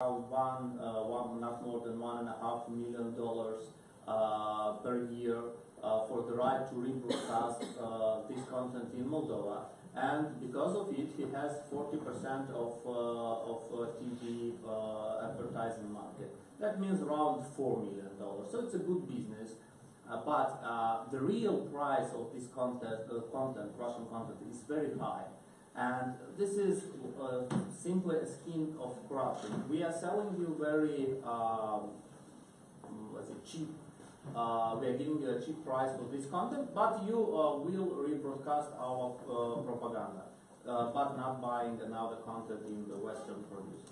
not more than $1.5 million per year for the right to rebroadcast this content in Moldova, and because of it, he has 40% of TV advertising market. That means around $4 million. So it's a good business. But the real price of this content, Russian content, is very high. And this is simply a scheme of corruption. We are selling you very, cheap. We are giving you a cheap price for this content, but you will rebroadcast our propaganda, but not buying another content in the Western produce.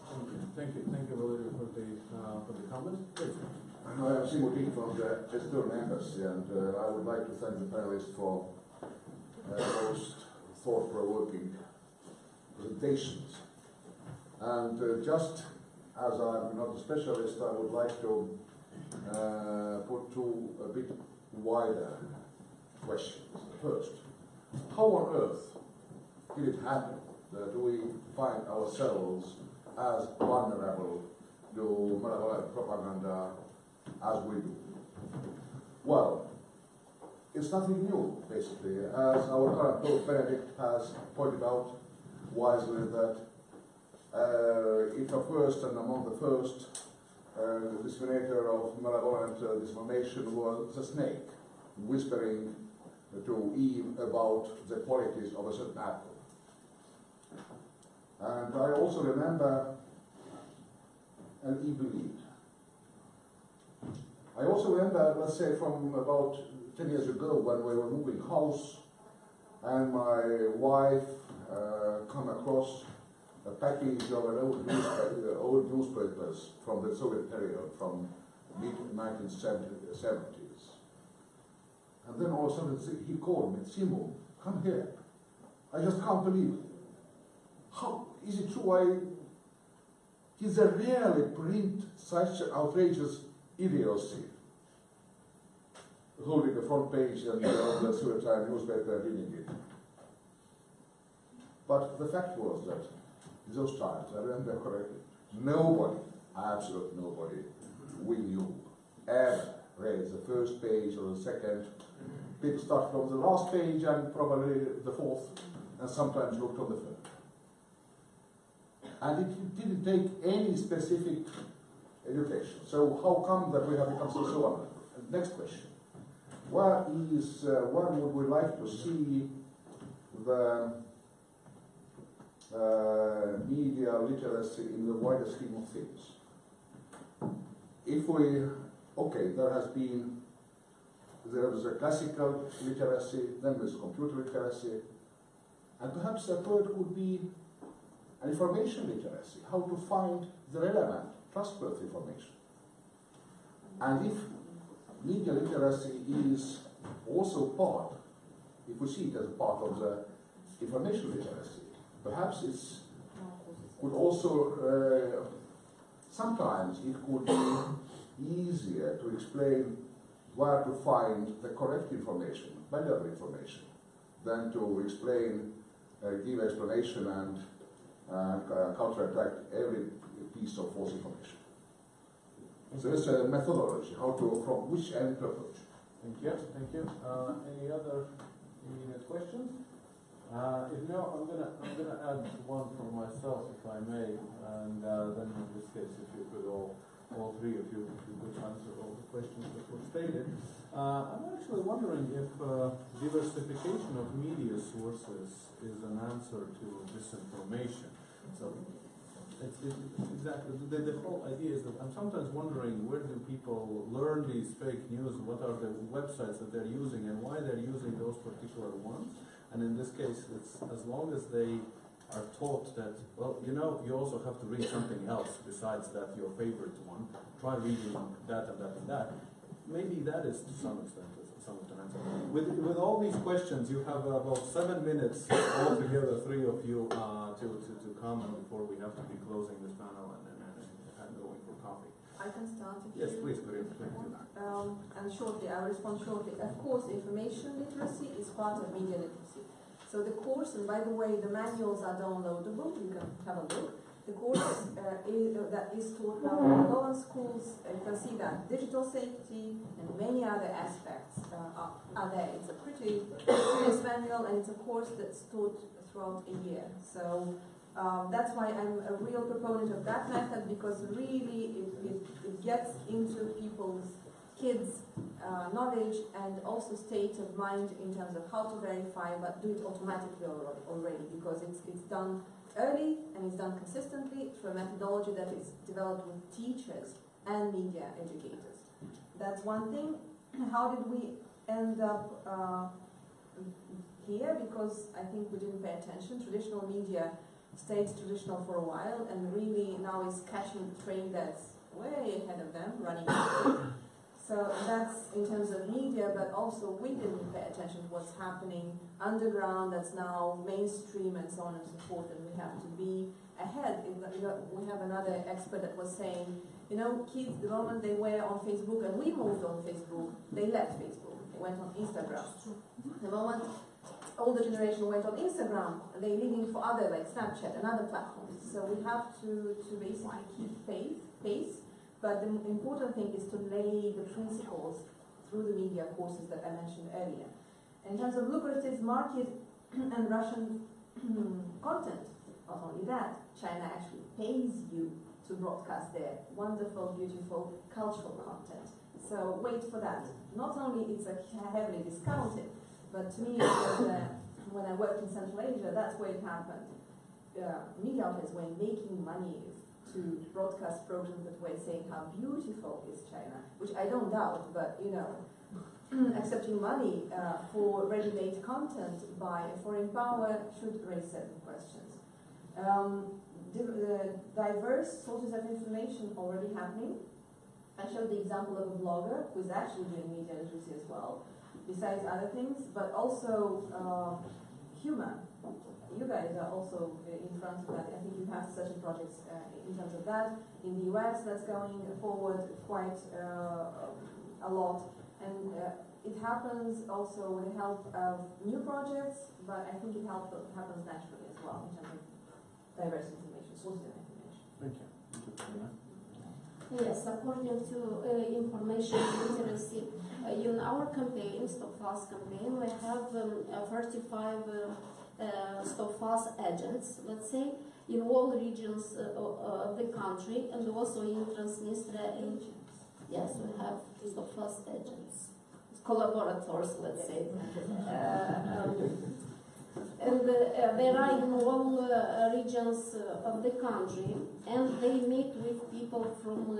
Thank you, Valery, for the comments. Please. I'm Timothy from the Estonian Embassy, and I would like to thank the panelists for most thought-provoking presentations. And just as I'm not a specialist, I would like to put two a bit wider questions. First, how on earth did it happen that we find ourselves as vulnerable to malevolent propaganda as we do? Well, it's nothing new, basically. As our current Pope Benedict has pointed out wisely, that if a first and among the first the disseminator of malevolent disinformation was a snake, whispering to Eve about the qualities of a certain apple. And I also remember, and Eve believed. I also remember, let's say, from about 10 years ago when we were moving house, and my wife come across a package of an old newspapers from the Soviet period, from mid-1970s. And then all of a sudden he called me, Simo, come here. I just can't believe it. How is it true? Did they really print such outrageous idiocy? Holding the front page and the Soviet time newspaper reading it. But the fact was that in those times, I remember correctly, nobody, absolutely nobody, we knew, ever read the first page or the second. People started from the last page and probably the fourth, and sometimes looked on the third. And it didn't take any specific education. So how come that we have become so vulnerable? Next question. Where would we like to see the media literacy in the wider scheme of things? If we, okay, there is a classical literacy, then there's computer literacy, and perhaps a third could be an information literacy, how to find the relevant, trustworthy information. And if media literacy is also part, if we see it as a part of the information literacy, perhaps it could also, sometimes it could be easier to explain where to find the correct information, better information, than to explain, give explanation and counterattack every piece of false information. So it's a methodology, how to, from which end to approach. Thank you, thank you. Any other immediate questions? If no, I'm gonna add one for myself, if I may, and then in this case, if you could all three of you, if you could answer all the questions that were stated. I'm actually wondering if diversification of media sources is an answer to disinformation. So it's exactly the whole idea is that I'm sometimes wondering, where do people learn these fake news? What are the websites that they're using, and why they're using those particular ones? And in this case, it's as long as they are taught that, well, you know, you also have to read something else besides that your favorite one. Try reading that and that and that. Maybe that is to some extent some of the answer. With all these questions, you have about 7 minutes altogether, three of you, to comment before we have to be closing this panel and going for coffee. I can start if yes, you please, and shortly, I'll respond shortly. Of course, information literacy is part of media literacy. So the course, and by the way, the manuals are downloadable, you can have a look. the course that is taught now in Moldovan schools, you can see that digital safety and many other aspects are there. It's a pretty serious manual, and it's a course that's taught throughout a year. So that's why I'm a real proponent of that method, because really it gets into people's kids' knowledge and also state of mind in terms of how to verify, but do it automatically already, because it's done early and it's done consistently through a methodology that is developed with teachers and media educators. That's one thing. How did we end up here? Because I think we didn't pay attention. Traditional media stayed traditional for a while and really now is catching the train that's way ahead of them, running after. So that's in terms of media, but also we didn't pay attention to what's happening underground that's now mainstream and so on and so forth, and we have to be ahead. We have another expert that was saying, you know, kids, the moment they were on Facebook, and we moved on Facebook, they left Facebook, they went on Instagram. The moment older generation went on Instagram, they're leaving for other, like Snapchat and other platforms. So we have to basically keep pace. But the important thing is to lay the principles through the media courses that I mentioned earlier. In terms of lucrative market and Russian content, not only that, China actually pays you to broadcast their wonderful, beautiful cultural content. So wait for that. Not only it's heavily discounted, but to me, when I worked in Central Asia, that's where it happened. Media outlets were making money to broadcast programs that were saying how beautiful is China, which I don't doubt, but you know, accepting money for ready-made content by a foreign power should raise certain questions. Diverse sources of information already happening. I showed the example of a blogger who is actually doing media literacy as well, besides other things, but also humor. You guys are also in front of that. I think you have certain projects in terms of that. In the US, that's going forward quite a lot. And it happens also with the help of new projects, but I think it happens naturally as well in terms of diverse information, sources of information. Thank you. Yes, according to information literacy, in our campaign, StopFals campaign, we have 35 StopFals agents, let's say, in all regions of the country, and also in Transnistria. Yes, we have StopFals agents, collaborators, let's say. And they are in all regions of the country, and they meet with people from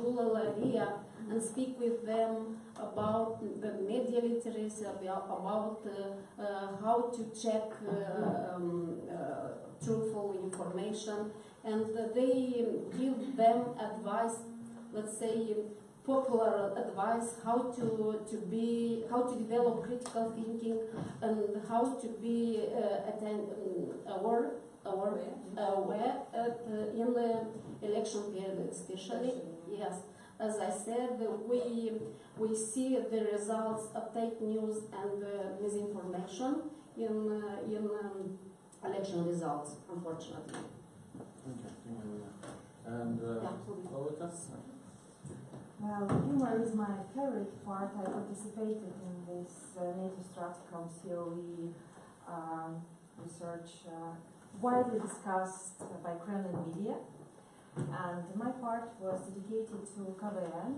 rural area and speak with them about the media literacy, about how to check truthful information, and they give them advice, let's say popular advice, how to develop critical thinking and how to be aware in the election period, especially. Yes. As I said, we see the results of fake news and misinformation in election results, unfortunately. Okay. And Solvita? Well, humor is my favorite part. I participated in this NATO Stratcom COE research widely discussed by Kremlin media. And my part was dedicated to KVN,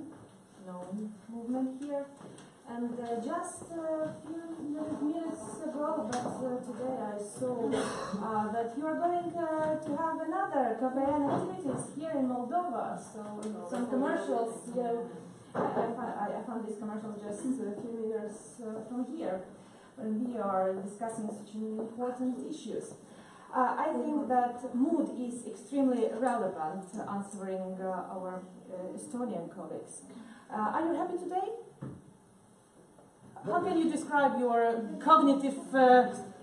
known movement here. And just a few minutes ago, but today I saw that you are going to have another KVN activities here in Moldova. So some commercials, you know, I found this commercial just a few meters from here, when we are discussing such important issues. I think that mood is extremely relevant, answering our Estonian colleagues. Are you happy today? How can you describe your cognitive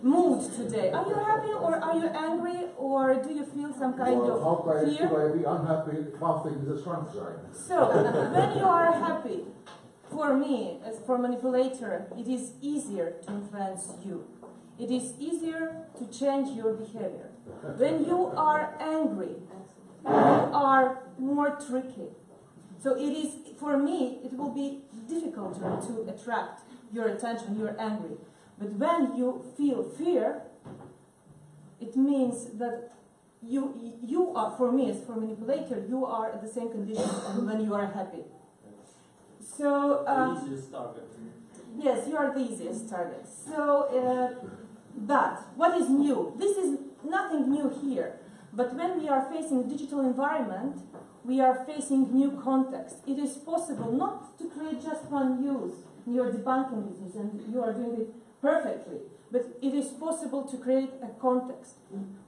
mood today? Are you happy, or are you angry, or do you feel some kind of fear? Should I be unhappy passing the sunshine? So, when you are happy, for me, as for manipulator, it is easier to influence you. It is easier to change your behavior. When you are angry, you are more tricky. So it is, for me, it will be difficult to attract your attention. You're angry. But when you feel fear, it means that you are, for me, as for manipulator, you are at the same conditions and when you are happy. So the easiest target. yes, you are the easiest target. So, but what is new? This is nothing new here. But when we are facing digital environment, we are facing new context. It is possible not to create just one news. You are debunking it and you are doing it perfectly. But it is possible to create a context.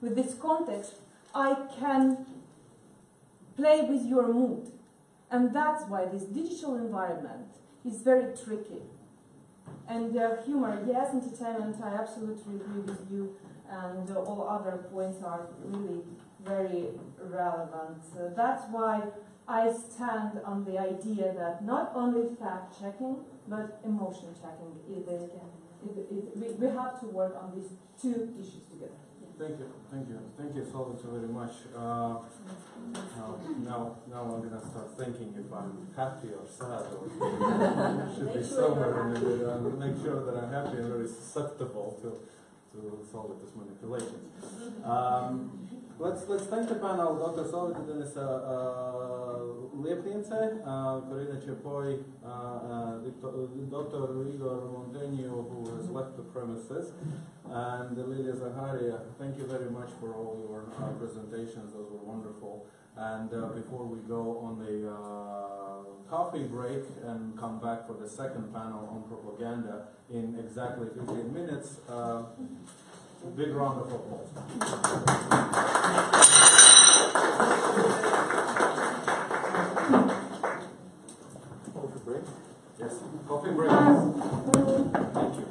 With this context, I can play with your mood. And that's why this digital environment is very tricky. And humor, yes, entertainment, I absolutely agree with you. And all other points are really very relevant. That's why I stand on the idea that not only fact-checking, but emotion-checking. We have to work on these two issues together. Thank you, Solvita, very much. Now I'm gonna start thinking if I'm happy or sad or should be somewhere in the middle, and make sure that I'm happy and very susceptible to Solvita's manipulations. Let's thank the panel, Dr. Solvita, Denisa-Liepniece, Karina Čepoj, Dr. Igor Munteanu, who has left the premises, and Lilia Zaharia. Thank you very much for all your presentations. Those were wonderful. And before we go on the coffee break and come back for the second panel on propaganda in exactly 15 minutes, big round of applause. Coffee break? Yes. Coffee break. Thank you.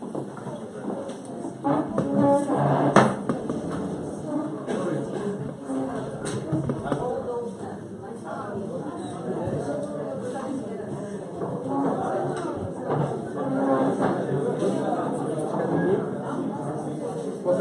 Thank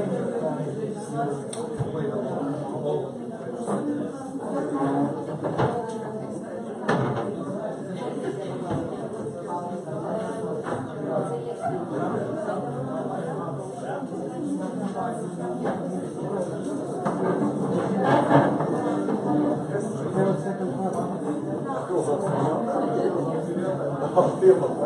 you very much.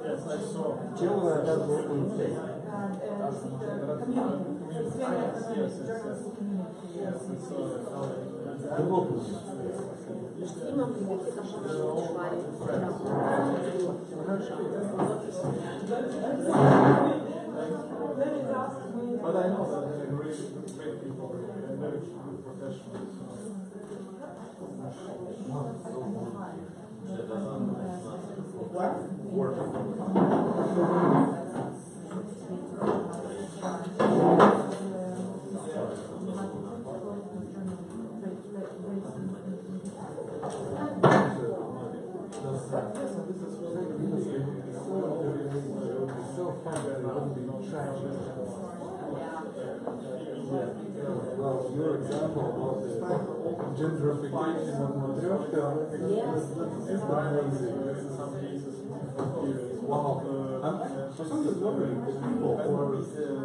Yes, I saw. But I know that they're great people and very good professionals. Well, your example about the gentrification of Matryoshka is amazing. Wow. I'm for some reason wondering the people who are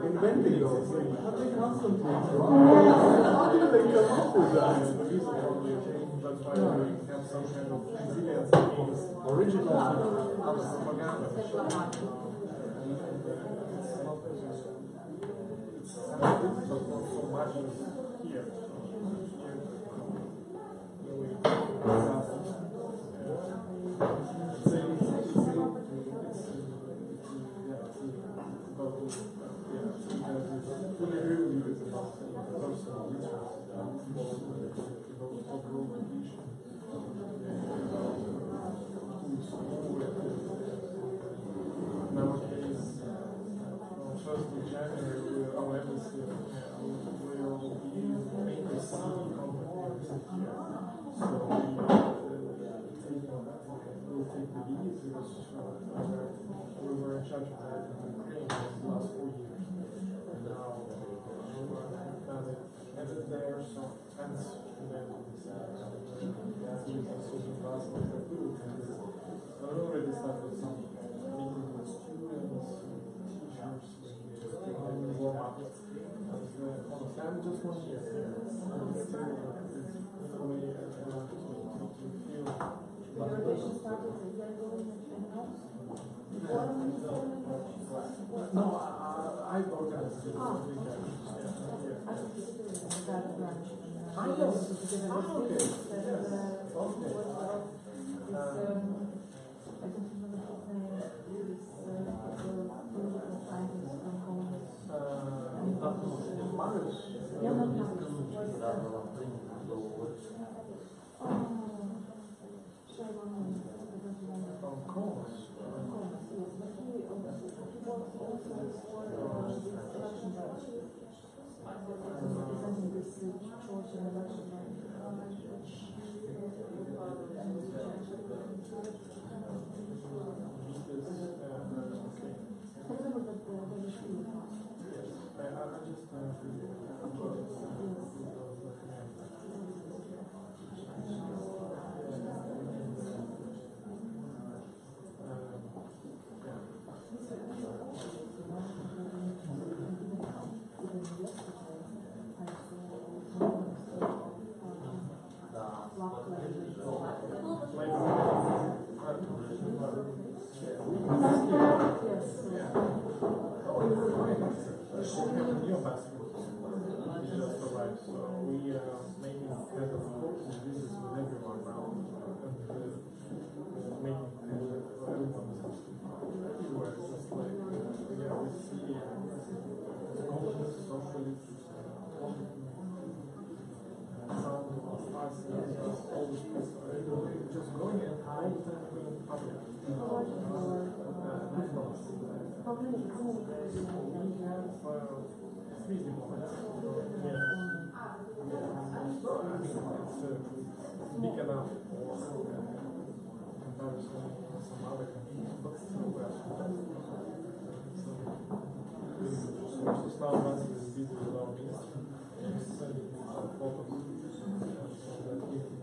inventing those things, how they constantly how did they come up with that? That's why we have some kind of resilience Original. propaganda. It's not so much here. Fully agree with you. It's about personal interest. Nowadays, on 1st of January, our embassy will be mainly CE companies here. So we'll take the lead because we were in charge of that in Ukraine for the last 4 years. And now it's there, so hence I already started some meetings with students, teachers, warm up. I'm just 1 year here. Your relation started a year ago in No, I organized it. I think it's a branch. Big enough for comparison with some other countries, but still we are so now Baltic is busy with our ministry, sending photos of that meeting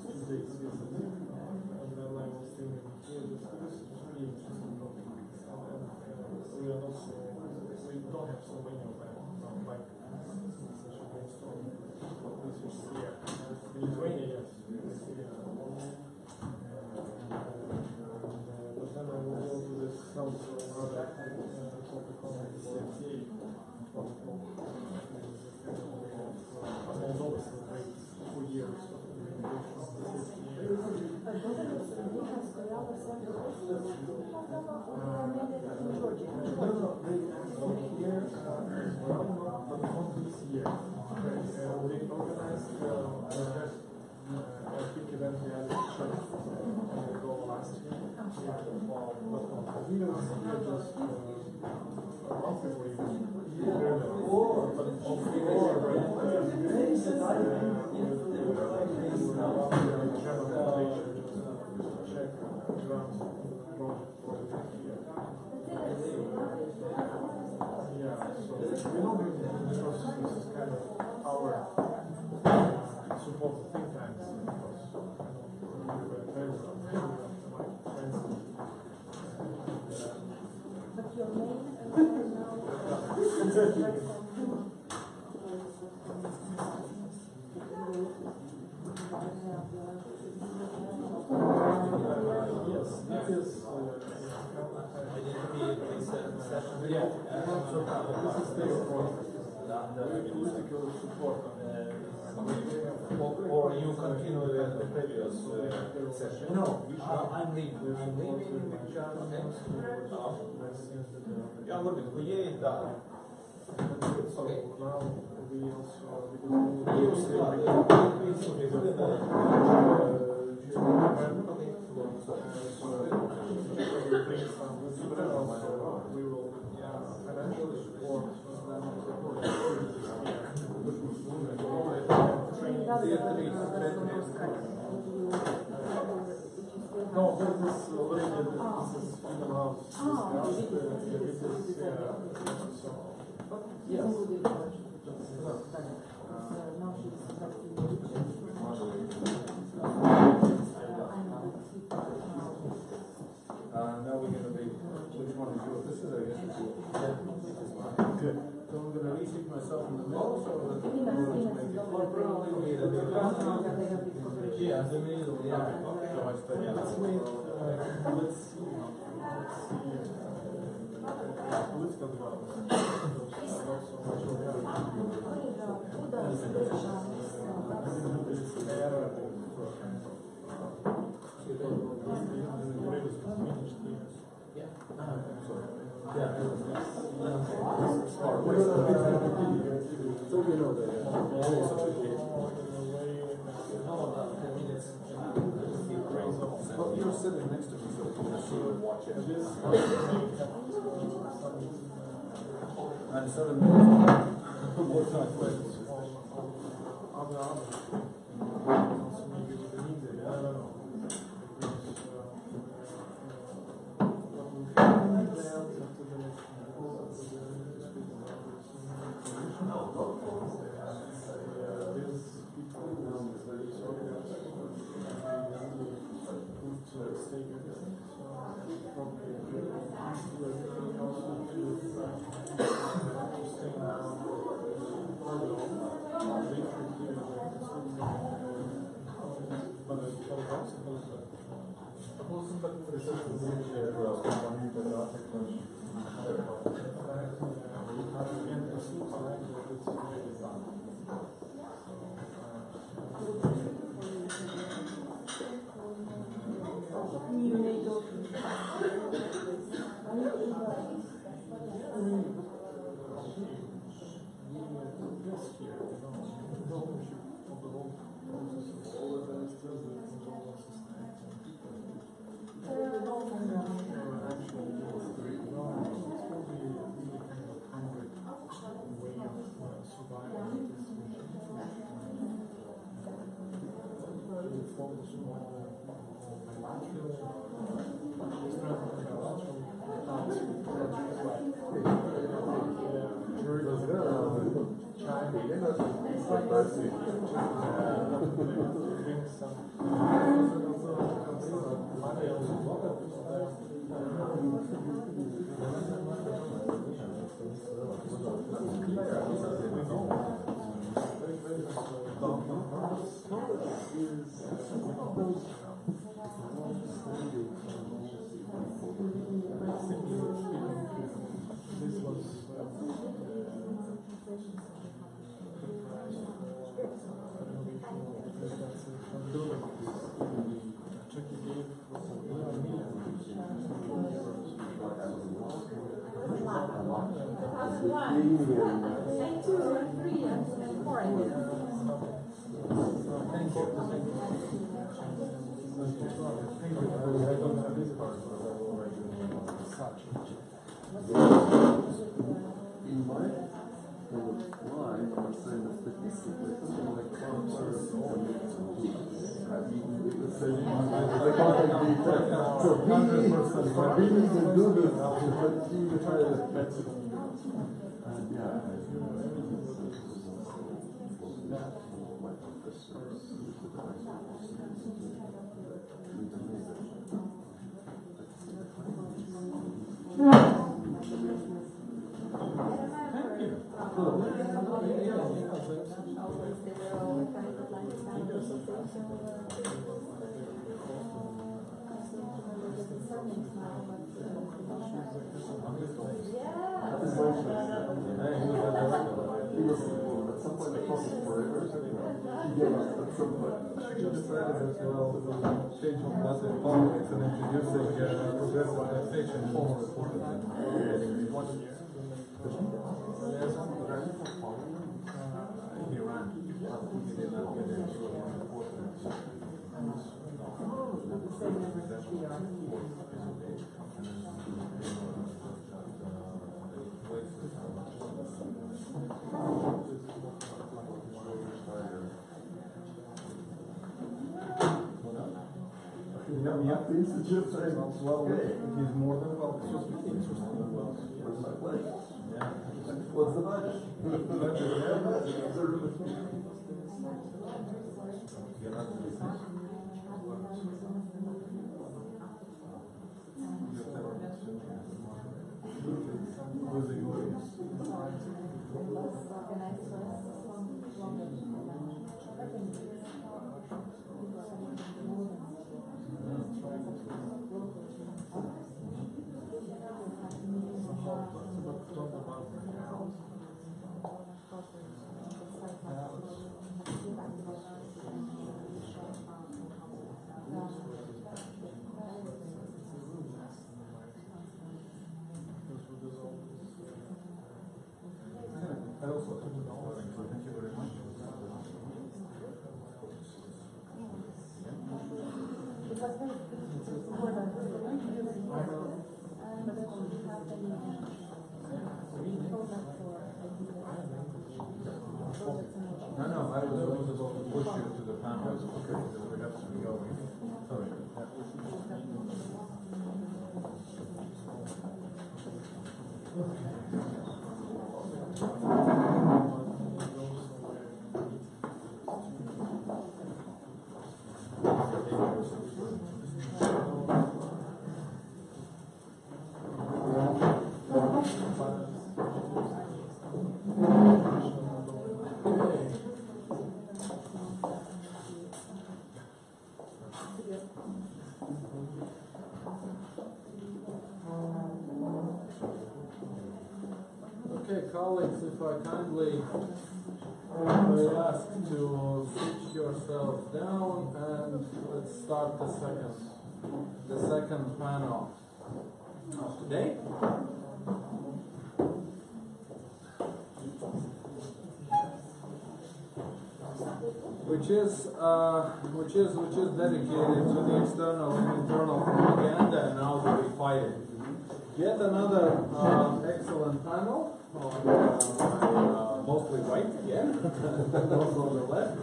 2 days visit, and then I was thinking, yeah, this is really interesting topic, and we are not so, we don't have so many of them, like such a brainstorm, but this is here. In Lithuania, yes. But then I will go to this some other topic on the CFTA. Moldova celebrates 4 years of they organized a big event we had at Chargé last year. But we are just a month ago even. But all 3 days are right. German Foundation check grants project for the next year. Yeah, so we know because this is kind of our support the think tanks, because we were very well, my friends. But your main now yes, it is. Yeah, this is their political support. Or you continue with the previous session? No, I'm leaving. Я говорю, хуєє, да. Okay. Now we also we will financially support no, this is already this is in the house. Yes. Now we're going to be, which one is yours? This is, I guess, it's yours. Yeah. Good. So I'm going to reseat myself in the middle, so that we'll make it. Yeah, in the middle, yeah. So I stay. Let's wait, let's see. Political development. You're sitting next to me, so you can see and watch it. And 7 minutes. Both sides. Change of Latvia politics and introducing progressive taxation in former republics. He ran. He did not get He's more than welcome. What's my place? Yeah. What's the budget? I also thank you very much. It was very important. No, I was about to push you to the panel. Okay, we have to be going. Sorry. Okay, colleagues, if I kindly ask to switch yourselves down, and let's start the second panel of today. Which is dedicated to the external and internal propaganda and how do we fight it. Yet another excellent panel, mostly white again, also on the left.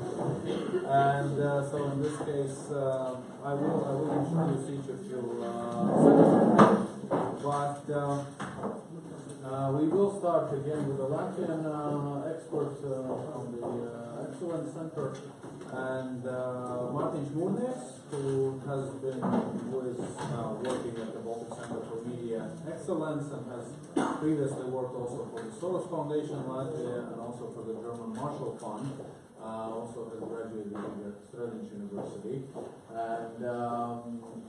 And so in this case, I will introduce each of you separately. But we will start again with the Latvian expert from the Excellence Center, and Mārtiņš, who has been working at the Baltic Center for Media Excellence and has previously worked also for the Soros Foundation in Latvia and also for the German Marshall Fund. Also has graduated at Stradiņš University, and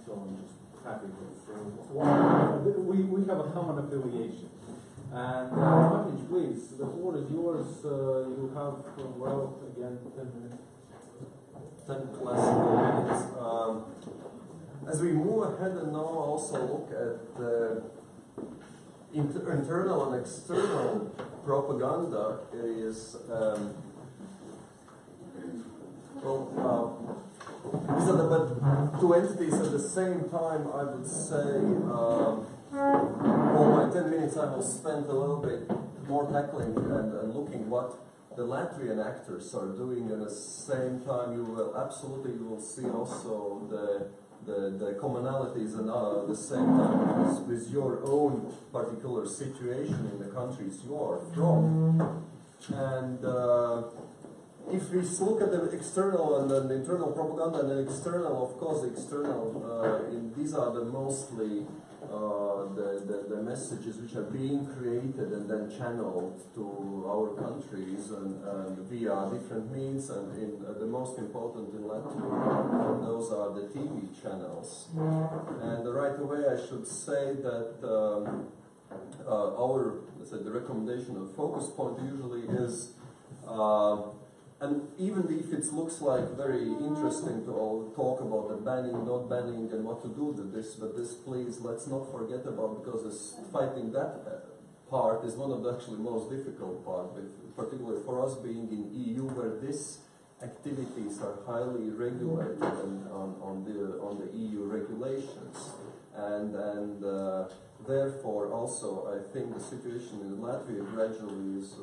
so I'm just happy with we have a common affiliation. And Mārtiņš, please, the floor is yours. You have, well, again, 10 minutes. 10 classical minutes. As we move ahead and now also look at the internal and external propaganda, is these are the two entities at the same time. I would say for my 10 minutes I will spend a little bit more tackling and looking what the Latvian actors are doing, and at the same time you will see also the commonalities and at the same time with your own particular situation in the countries you are from. And if we look at the external and the internal propaganda, and the external, of course, the external, these are the mostly the messages which are being created and then channeled to our countries and via different means, and the most important in Latvia, those are the TV channels. And right away I should say that our, let's say, the recommendation of focus point usually is and even if it looks like very interesting to all talk about the banning, not banning, and what to do with this, but this, please, let's not forget about, because fighting that part is one of the actually most difficult part, particularly for us being in EU, where these activities are highly regulated and on the EU regulations, and therefore also I think the situation in Latvia gradually is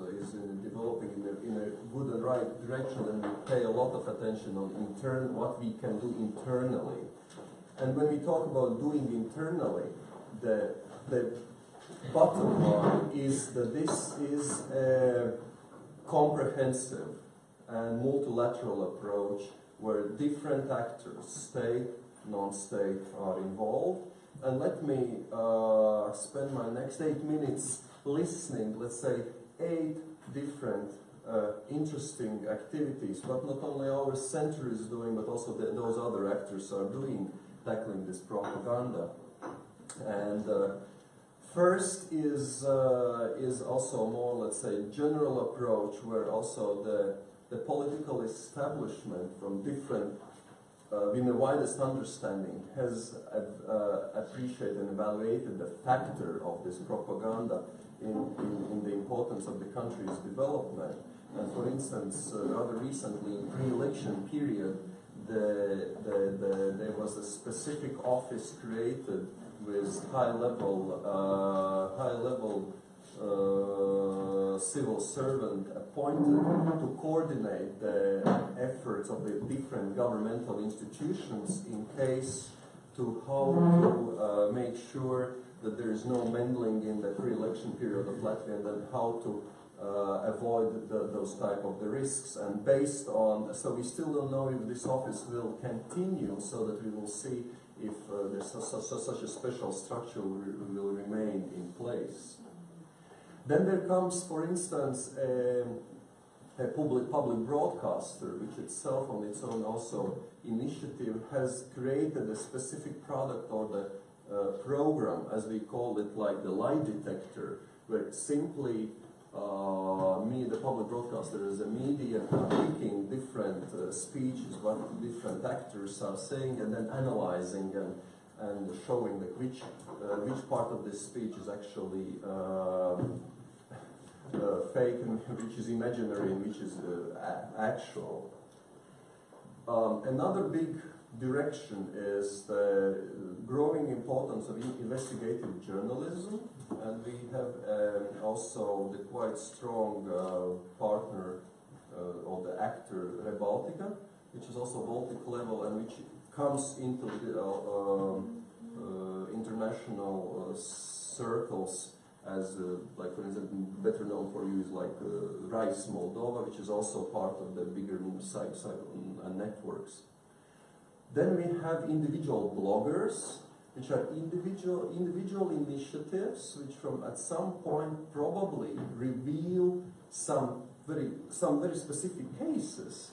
developing in a good and right direction, and we pay a lot of attention on what we can do internally. And when we talk about doing internally, the bottom line is that this is a comprehensive and multilateral approach where different actors, state, non-state, are involved. And let me spend my next 8 minutes listening, let's say, 8 different interesting activities, but not only our center is doing, but also those other actors are doing, tackling this propaganda. And first is also a more, let's say, general approach, where also the political establishment from different in the widest understanding has appreciated and evaluated the factor of this propaganda in the importance influence of the country's development. And for instance, rather recently, in pre-election period, there was a specific office created with high-level civil servant appointed to coordinate the efforts of the different governmental institutions in case to how to make sure that there is no meddling in the pre-election period of Latvia, and then how to avoid those type of the risks. And based on, so we still don't know if this office will continue, so that we will see if there's such a special structure will remain in place. Then there comes, for instance, a public broadcaster, which itself on its own also initiative has created a specific product or the program, as we call it, like the lie detector, where simply the public broadcaster as a media picking different speeches, what different actors are saying, and then analyzing and showing that which part of this speech is actually fake and which is imaginary and which is actual. Another big direction is the growing importance of investigative journalism, and we have also the quite strong partner or the actor Baltica, which is also Baltic level and which comes into the international circles as like, for instance, better known for you is like Rice Moldova, which is also part of the bigger networks. Then we have individual bloggers, which are individual initiatives, which from at some point probably reveal some very specific cases,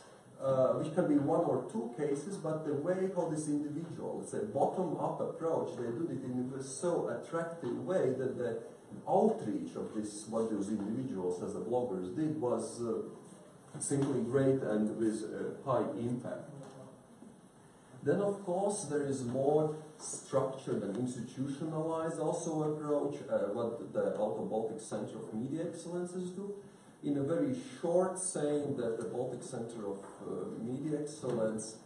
which can be one or two cases, but the way how this individual, it's a bottom-up approach, they do it in a so attractive way that the outreach of this, what those individuals as the bloggers did, was simply great and with high impact. Then, of course, there is more structured and institutionalized also approach, what the Baltic Center of Media Excellences do. In a very short saying that the Baltic Center of Media Excellence,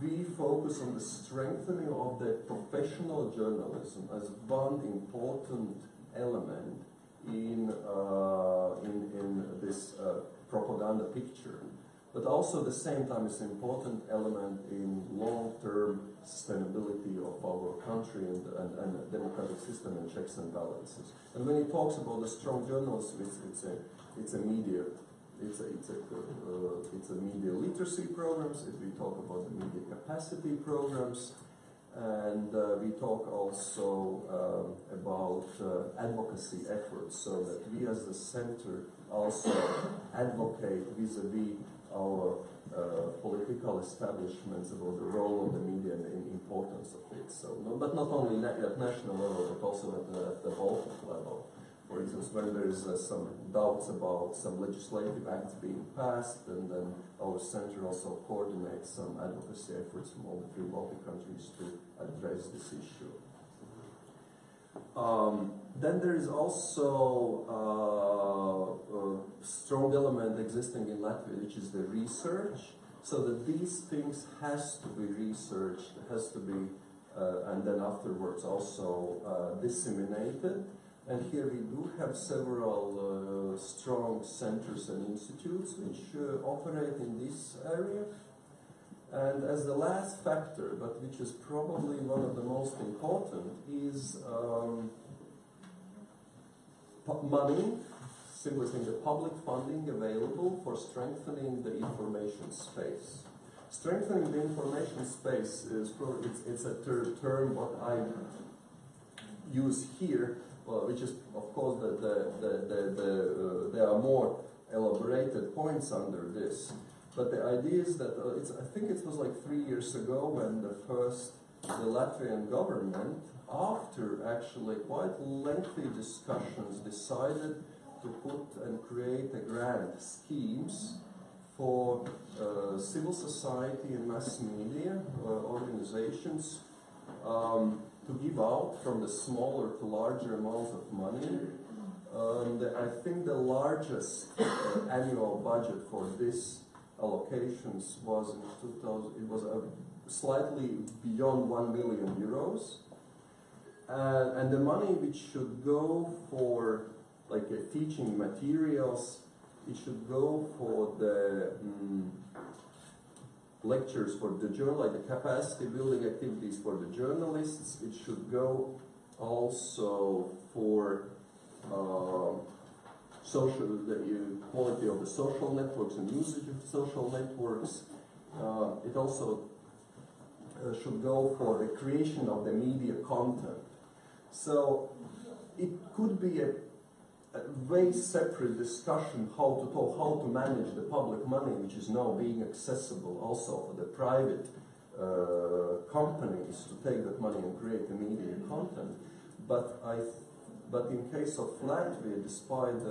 we focus on the strengthening of the professional journalism as one important element in this propaganda picture. But also at the same time it's an important element in long-term sustainability of our country and democratic system and checks and balances. And when he talks about the strong journalism, it's a media literacy programs. If we talk about the media capacity programs, and we talk also about advocacy efforts, so that we as the center also advocate vis-a-vis our political establishments about the role of the media and the importance of it. So, but not only at national level, but also at the Baltic level. For instance, when there is some doubts about some legislative acts being passed, and then our center also coordinates some advocacy efforts from all the three Baltic countries to address this issue. Then there is also a strong element existing in Latvia, which is the research, so that these things has to be researched, has to be, and then afterwards also disseminated. And here we do have several strong centers and institutes which operate in this area. And as the last factor, but which is probably one of the most important, is money, simply saying the public funding available for strengthening the information space. Strengthening the information space is probably, it's a term what I use here, which is of course there are more elaborated points under this. But the idea is that I think it was like 3 years ago when the Latvian government, after actually quite lengthy discussions, decided to put and create a grant schemes for civil society and mass media organizations to give out from the smaller to larger amounts of money I think the largest annual budget for this allocations was in 2000. It was slightly beyond 1 million euros, and the money which should go for like teaching materials, it should go for the lectures for the journal, like the capacity building activities for the journalists. It should go also for the quality of the social networks and usage of social networks. It also should go for the creation of the media content. So it could be a very separate discussion how to manage the public money, which is now being accessible also for the private companies to take that money and create the media content. But in case of Latvia, despite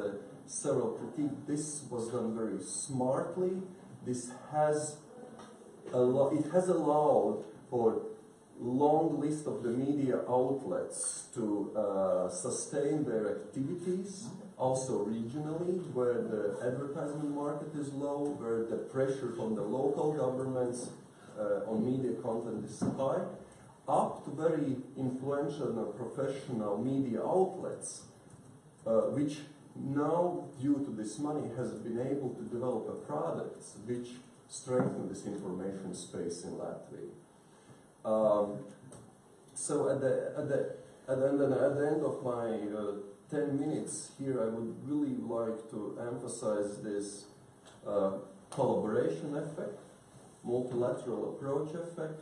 several critiques, this was done very smartly. This has it has allowed for long list of the media outlets to sustain their activities, also regionally, where the advertisement market is low, where the pressure from the local governments on media content is high, up to very influential and professional media outlets, which now, due to this money, has been able to develop a product which strengthen this information space in Latvia. So at the end of my 10 minutes here, I would really like to emphasize this collaboration effect, multilateral approach effect,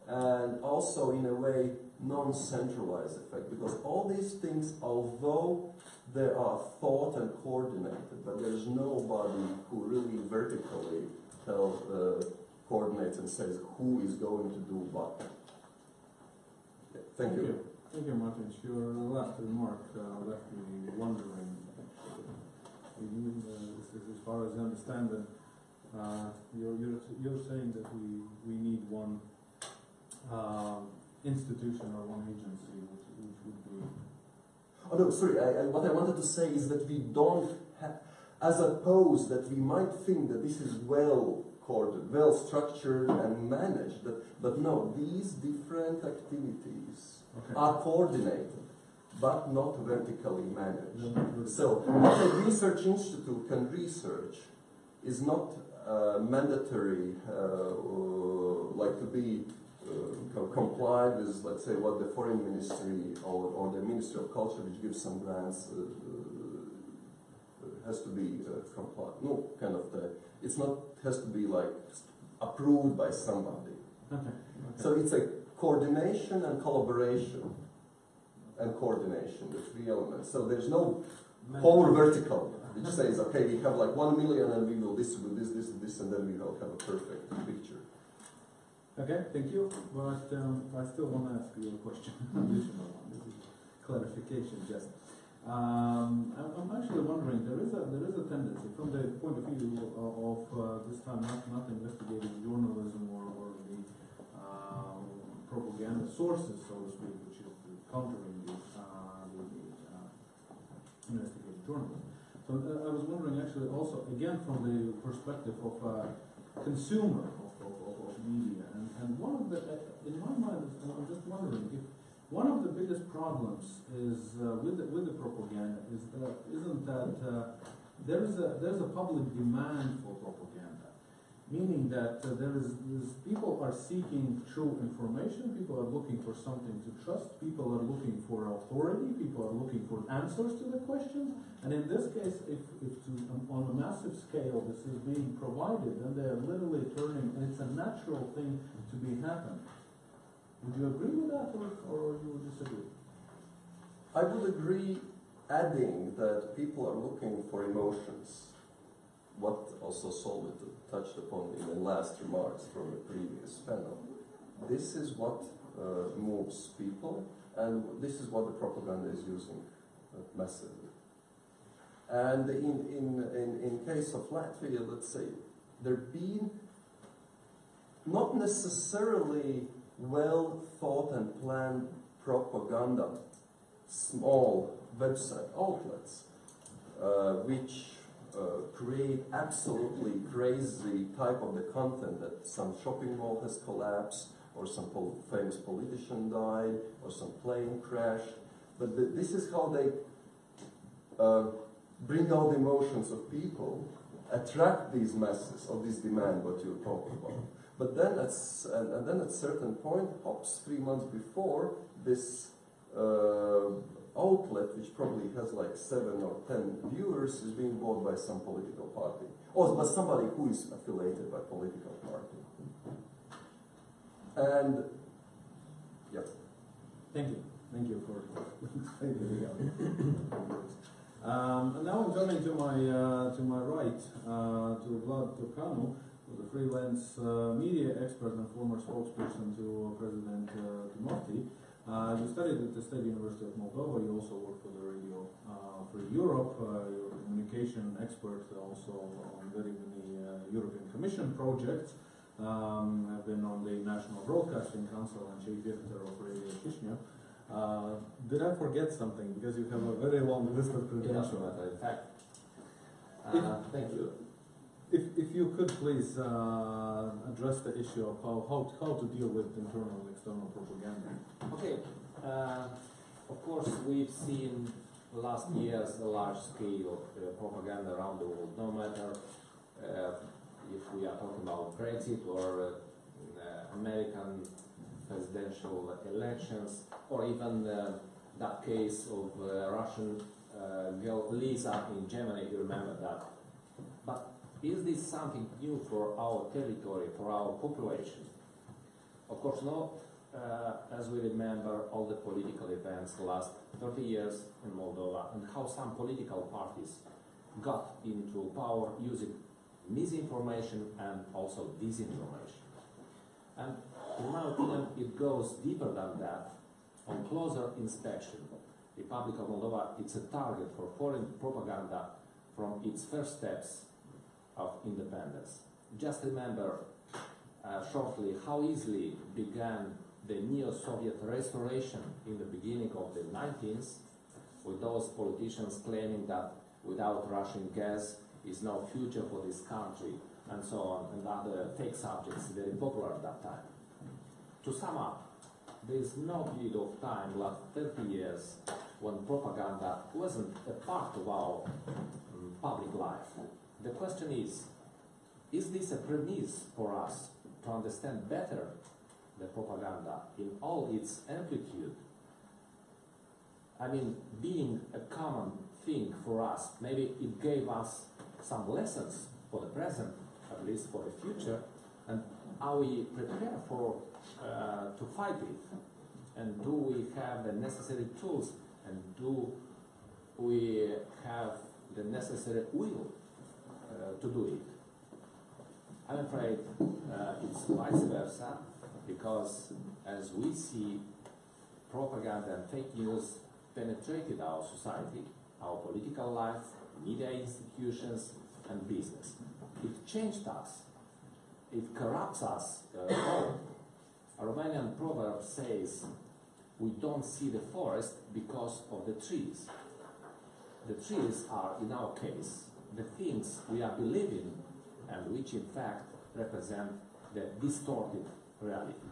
and also in a way non-centralized effect, because all these things, although they are thought and coordinated, but there's nobody who really vertically coordinates and says who is going to do what. Thank you. Thank you, Mārtiņš. Your last remark left me wondering. As far as I understand it, you're saying that we need one institution or one agency which would be. Oh no, sorry. What I wanted to say is that we don't have, as opposed that we might think that this is well structured and managed, but no, these different activities are coordinated, but not vertically managed. So, as a research institute can research is not mandatory, like to be complied with, let's say, what the foreign ministry or the Ministry of Culture, which gives some grants, has to be complied. No, kind of it's not has to be like approved by somebody. So it's a coordination and collaboration and coordination, the three elements. So there's no whole vertical which says, okay, we have like 1 million and we will distribute this, and then we will have a perfect picture. Okay, thank you. But I still want to ask you a question, additional one. This is clarification, just. I'm actually wondering, there is a tendency, from the point of view of this time not investigating journalism or the propaganda sources, so to speak, which is countering the investigative journalism. So I was wondering, actually, also again from the perspective of consumer of media, and one of the, in my mind, I'm just wondering if one of the biggest problems is with the propaganda isn't that there's a public demand for propaganda, meaning that people are seeking true information, people are looking for something to trust, people are looking for authority, people are looking for answers to the questions, and in this case, if on a massive scale this is being provided, then they are literally turning, and it's a natural thing to be happening. Would you agree with that, or you would disagree? I would agree, adding that people are looking for emotions. What also Solvita touched upon in the last remarks from the previous panel. This is what moves people, and this is what the propaganda is using massively. And in case of Latvia, let's say, there been not necessarily well thought and planned propaganda, small website outlets, which create absolutely crazy type of the content, that some shopping mall has collapsed, or some famous politician died, or some plane crashed. But this is how they bring out emotions of people, attract these masses of this demand, what you're talking about. But then at certain point, hops, 3 months before, this outlet, which probably has like 7 or 10 viewers, is being bought by some political party, or by somebody who is affiliated by political party. And yeah. Thank you for explaining the and now I'm turning to my right, to Vlad Turcanu, who's a freelance media expert and former spokesperson to President Timofey. You studied at the State University of Moldova. You also work for the Radio Free Europe. You're a communication expert also on very many European Commission projects. I've been on the National Broadcasting Council and chief editor of Radio Chisinau. Did I forget something? Because you have a very long list of credentials. In fact, thank you. If you could please address the issue of how to deal with internal and external propaganda. Okay. Of course, we've seen last years a large scale of propaganda around the world, no matter if we are talking about Brexit or American presidential elections, or even that case of Russian girl Lisa in Germany, you remember that. But is this something new for our territory, for our population? Of course not, as we remember all the political events the last 30 years in Moldova, and how some political parties got into power using misinformation and also disinformation. And in my opinion, it goes deeper than that. On closer inspection, the Republic of Moldova is a target for foreign propaganda from its first steps of independence. Just remember shortly how easily began the neo-Soviet restoration in the beginning of the 19th, with those politicians claiming that without Russian gas is no future for this country, and so on, and other fake subjects very popular at that time. To sum up, there is no period of time, last 30 years, when propaganda wasn't a part of our public life. The question is this a premise for us to understand better the propaganda in all its amplitude? I mean, being a common thing for us, maybe it gave us some lessons for the present, at least for the future, and are we prepared for to fight it? And do we have the necessary tools? And do we have the necessary will to do it? I'm afraid it's vice versa, because as we see, propaganda and fake news penetrated our society, our political life, media institutions, and business. It changed us. It corrupts us all. A Romanian proverb says, we don't see the forest because of the trees. The trees are, in our case, the things we are believing, and which in fact represent the distorted reality.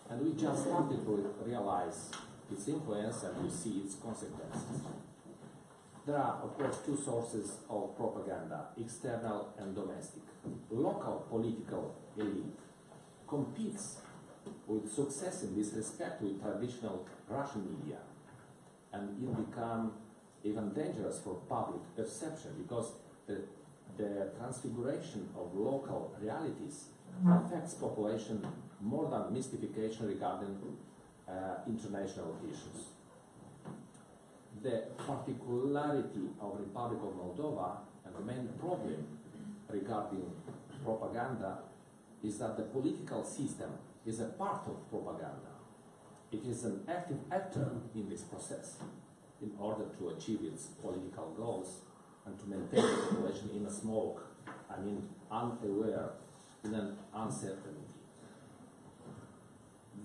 And we just started to realize its influence and to see its consequences. There are, of course, two sources of propaganda, external and domestic. Local political elite competes with success in this respect with traditional Russian media, and it becomes even dangerous for public perception, because the transfiguration of local realities affects population more than mystification regarding international issues. The particularity of Republic of Moldova and the main problem regarding propaganda is that the political system is a part of propaganda. It is an active actor in this process in order to achieve its political goals and to maintain the population in a smoke, I mean unaware, in an uncertainty.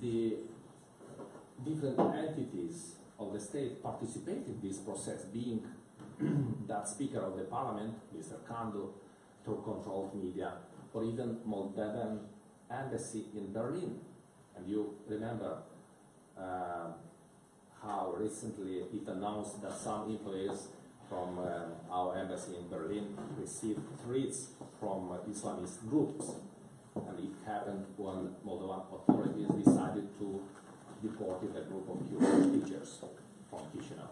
The different entities of the state participate in this process, being that Speaker of the Parliament, Mr. Kandu, to control media, or even Moldovan embassy in Berlin. And you remember how recently it announced that some employees from our embassy in Berlin received threats from Islamist groups. And it happened when Moldovan authorities decided to deport a group of Kurdish teachers from Chisinau.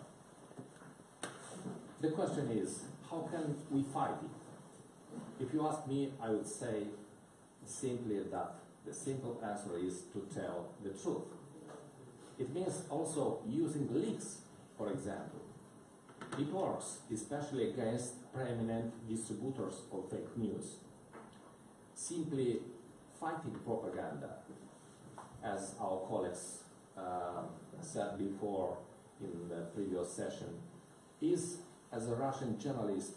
The question is, how can we fight it? If you ask me, I would say simply that the simple answer is to tell the truth. It means also using leaks, for example. It works, especially against preeminent distributors of fake news. Simply fighting propaganda, as our colleagues said before in the previous session, is, as a Russian journalist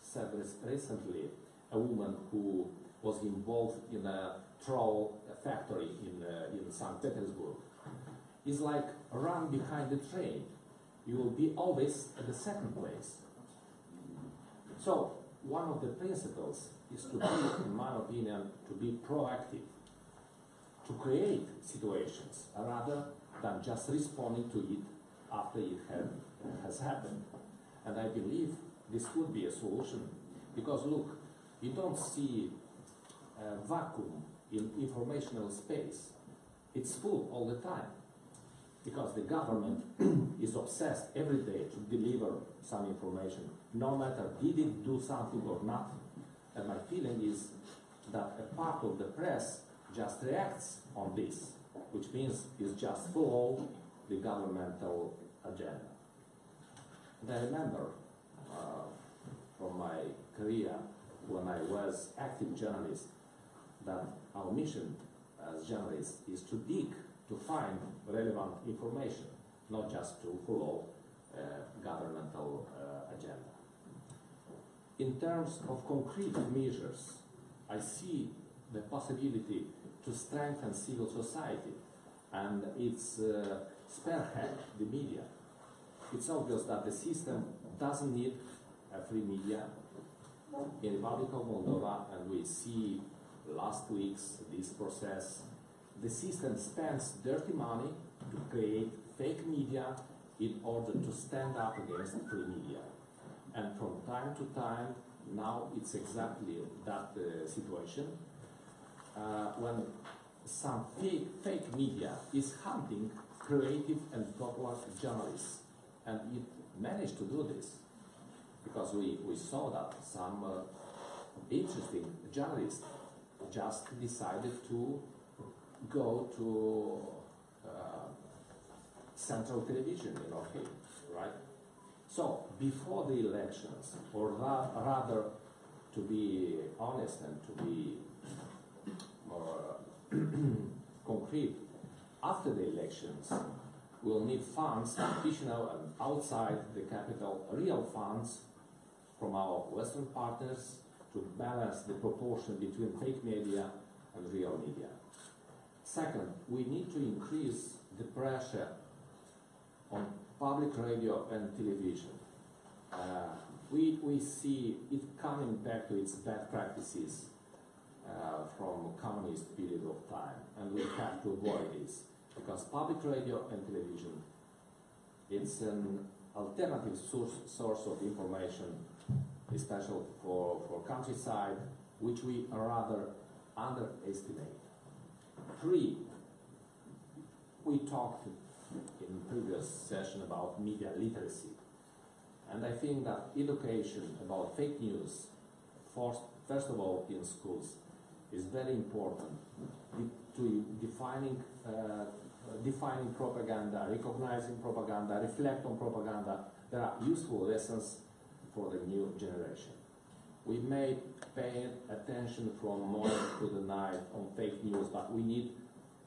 said recently, a woman who was involved in a troll factory in St. Petersburg, is like run behind the train. You will be always at the second place. So, one of the principles is to be, in my opinion, to be proactive, to create situations rather than just responding to it after it has happened. And I believe this could be a solution, because look, you don't see a vacuum in informational space. It's full all the time, because the government is obsessed every day to deliver some information, no matter did it do something or not. And my feeling is that a part of the press just reacts on this, which means is just follow the governmental agenda. And I remember from my career when I was active journalist that our mission as journalists is to dig, to find relevant information, not just to follow governmental agenda. In terms of concrete measures, I see the possibility to strengthen civil society and its spearhead, the media. It's obvious that the system doesn't need a free media. In Republic of Moldova, and we see last week's this process, the system spends dirty money to create fake media in order to stand up against free media. And from time to time, now it's exactly that situation, when some fake media is hunting creative and popular journalists. And it managed to do this, because we saw that some interesting journalists just decided to go to central television in our case, right? So, before the elections, or rather, to be honest and to be more concrete, after the elections, we'll need funds in Chisinau and outside the capital, real funds from our Western partners to balance the proportion between fake media and real media. Second, we need to increase the pressure on public radio and television. We see it coming back to its bad practices from communist period of time, and we have to avoid this, because public radio and television, it's an alternative source of information, especially for countryside, which we rather underestimate. Three, we talked in previous session about media literacy, and I think that education about fake news, first of all in schools, is very important to defining propaganda, recognizing propaganda, reflect on propaganda. There are useful lessons for the new generation. We may pay attention from morning to the night on fake news, but we need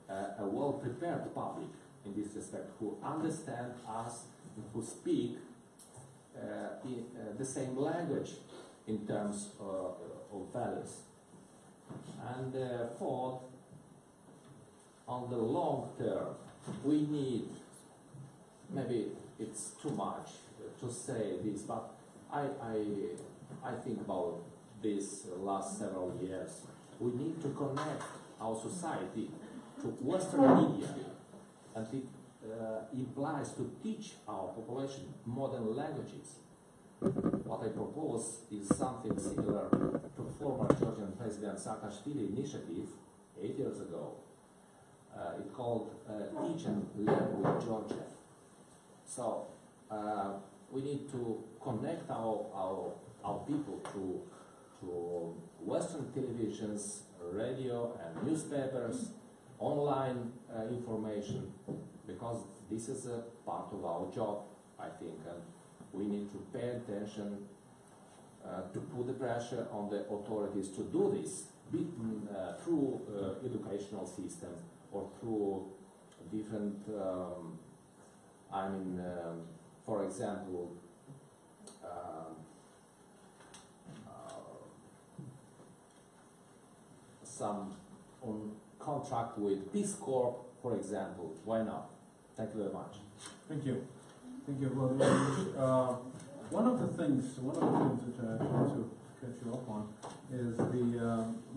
a well-prepared public in this respect, who understand us, who speak the same language in terms of values. And fourth, on the long term, we need, maybe it's too much to say this, but I think about this last several years. We need to connect our society to Western media, and it implies to teach our population modern languages. What I propose is something similar to former Georgian President Saakashvili initiative 8 years ago. It's called Teach and Learn with Georgia. So we need to connect our people to Western televisions, radio and newspapers, online information, because this is a part of our job, I think, and we need to pay attention to put the pressure on the authorities to do this, be through educational systems or through different, for example, some on contract with Peace Corps, for example. Why not? Thank you very much. Thank you. Thank you, Vladimir. One of the things which I want to catch you up on is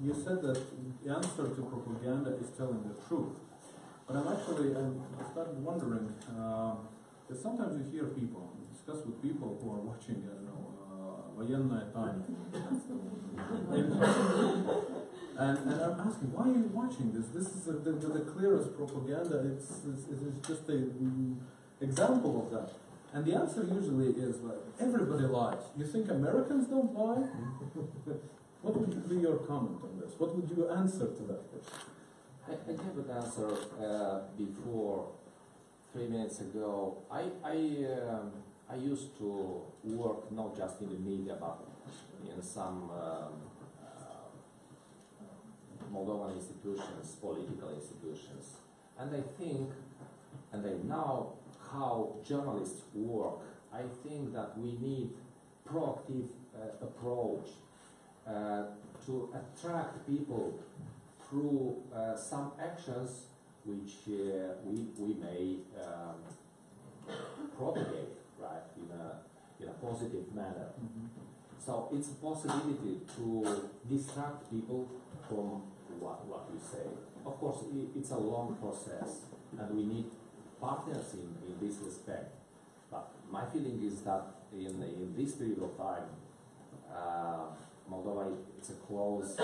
you said that the answer to propaganda is telling the truth. But I started wondering, that sometimes you hear people, discuss with people who are watching, военная тайна. And I'm asking, why are you watching this? This is the clearest propaganda. It's just an example of that. And the answer usually is like, everybody lies. You think Americans don't lie? What would be your comment on this? What would you answer to that question? I gave an answer before 3 minutes ago. I used to work not just in the media, but in some Moldovan institutions, political institutions. And I think, and I know how journalists work, I think that we need proactive approach to attract people through some actions which we may propagate, right, in a positive manner. Mm-hmm. So it's a possibility to distract people from what we say. Of course, it's a long process, and we need partners in this respect. But my feeling is that in this period of time, Moldova is a closed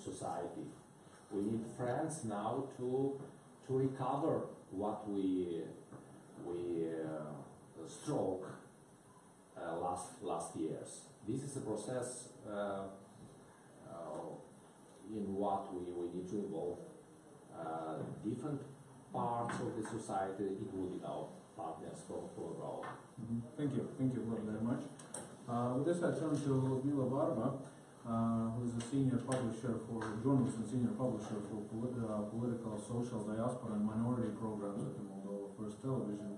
society. We need friends now to recover what we stroke last years. This is a process in what we need to involve different parts of the society, including our partners for growth. Mm-hmm. Thank you very much. With this, I turn to Ludmila Varba, who is a senior publisher journalist and senior publisher for political, social, diaspora, and minority programs at the Moldova First Television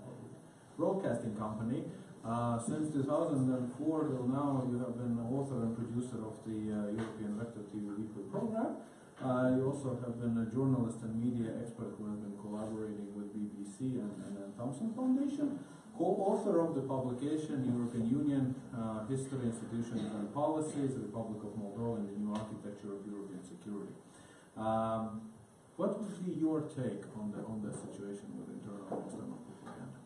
Broadcasting Company. Since 2004 till now, you have been author and producer of the European Vector TV weekly program. You also have been a journalist and media expert who has been collaborating with BBC and Thomson Foundation. Co-author of the publication European Union, History, Institutions and Policies, the Republic of Moldova and the New Architecture of European Security. What would be your take on the situation with internal and external propaganda?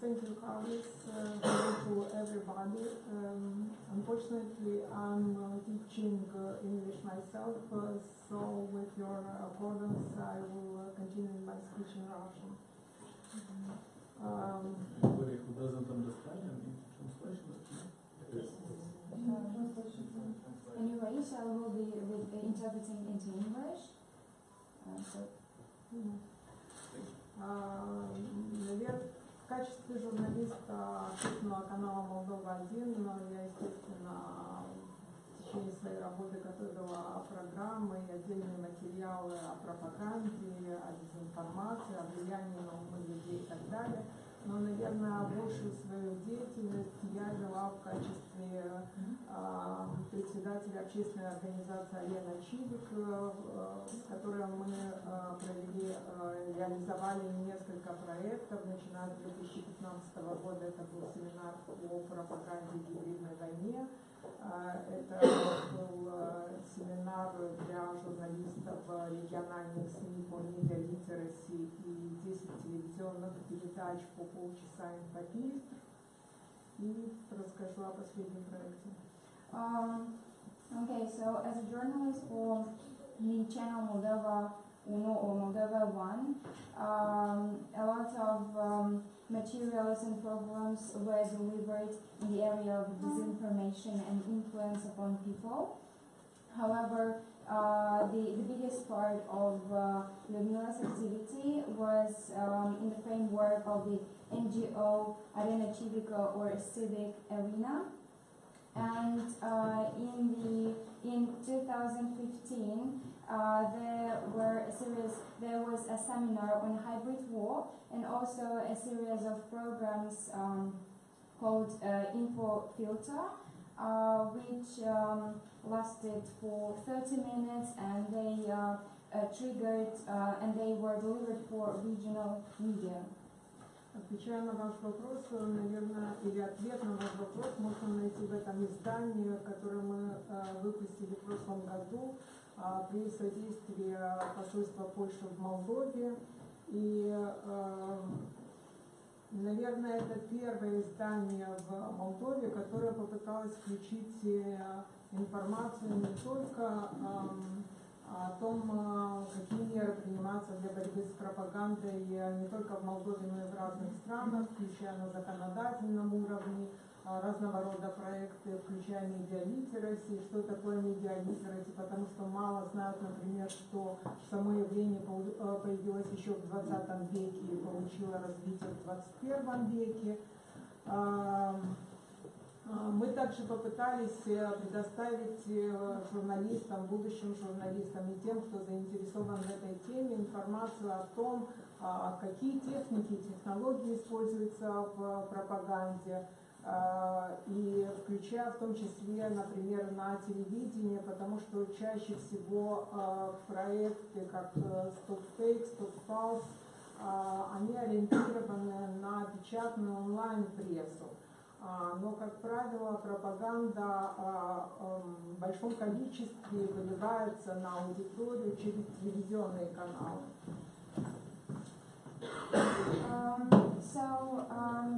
Thank you, Kārlis. Hello to everybody. Unfortunately, I'm teaching English myself, so with your accordance, I will continue my speech in Russian. Anybody who doesn't understand any translation? Anyway, so I will be interpreting into English. В качестве журналиста общественного канала Молдова-1, я, естественно, в течение своей работы готовила программы и отдельные материалы о пропаганде, о дезинформации, о влиянии на умы людей и так далее. Но, наверное, большую свою деятельность я вела в качестве председатель общественной организации Алена Чибик, с которой мы реализовали несколько проектов, начиная с 2015 года. Это был семинар о пропаганде и гибридной войне. Это был семинар для журналистов региональных СМИ по медиалитераси и 10 телевизионных передач по полчаса инфопилистр. И расскажу о последнем проекте. Okay, so as a journalist for the channel Moldova Uno or Moldova One, a lot of materials and programs were delivered in the area of disinformation and influence upon people. However, the biggest part of Lyudmila's activity was in the framework of the NGO Arena Civica or Civic Arena. And in 2015, there was a seminar on hybrid war and also a series of programs called Info Filter, which lasted for 30 minutes, and they triggered and they were delivered for regional media. Отвечая на ваш вопрос, наверное, или ответ на ваш вопрос можно найти в этом издании, которое мы выпустили в прошлом году при содействии посольства Польши в Молдове. И, наверное, это первое издание в Молдове, которое попыталось включить информацию не только о том, какие меры принимаются для борьбы с пропагандой не только в Молдове, но и в разных странах, включая на законодательном уровне, разного рода проекты, включая медиалитераси. Что такое медиалитераси? Потому что мало знают, например, что само явление появилось еще в 20 веке и получило развитие в 21 веке. Мы также попытались предоставить журналистам, будущим журналистам и тем, кто заинтересован в этой теме, информацию о том, какие техники и технологии используются в пропаганде, и включая в том числе, например, на телевидении, потому что чаще всего проекты как StopFake, StopFals, они ориентированы на печатную онлайн-прессу. Но, как правило, пропаганда в большом количестве выливается на аудиторию через телевизионные каналы.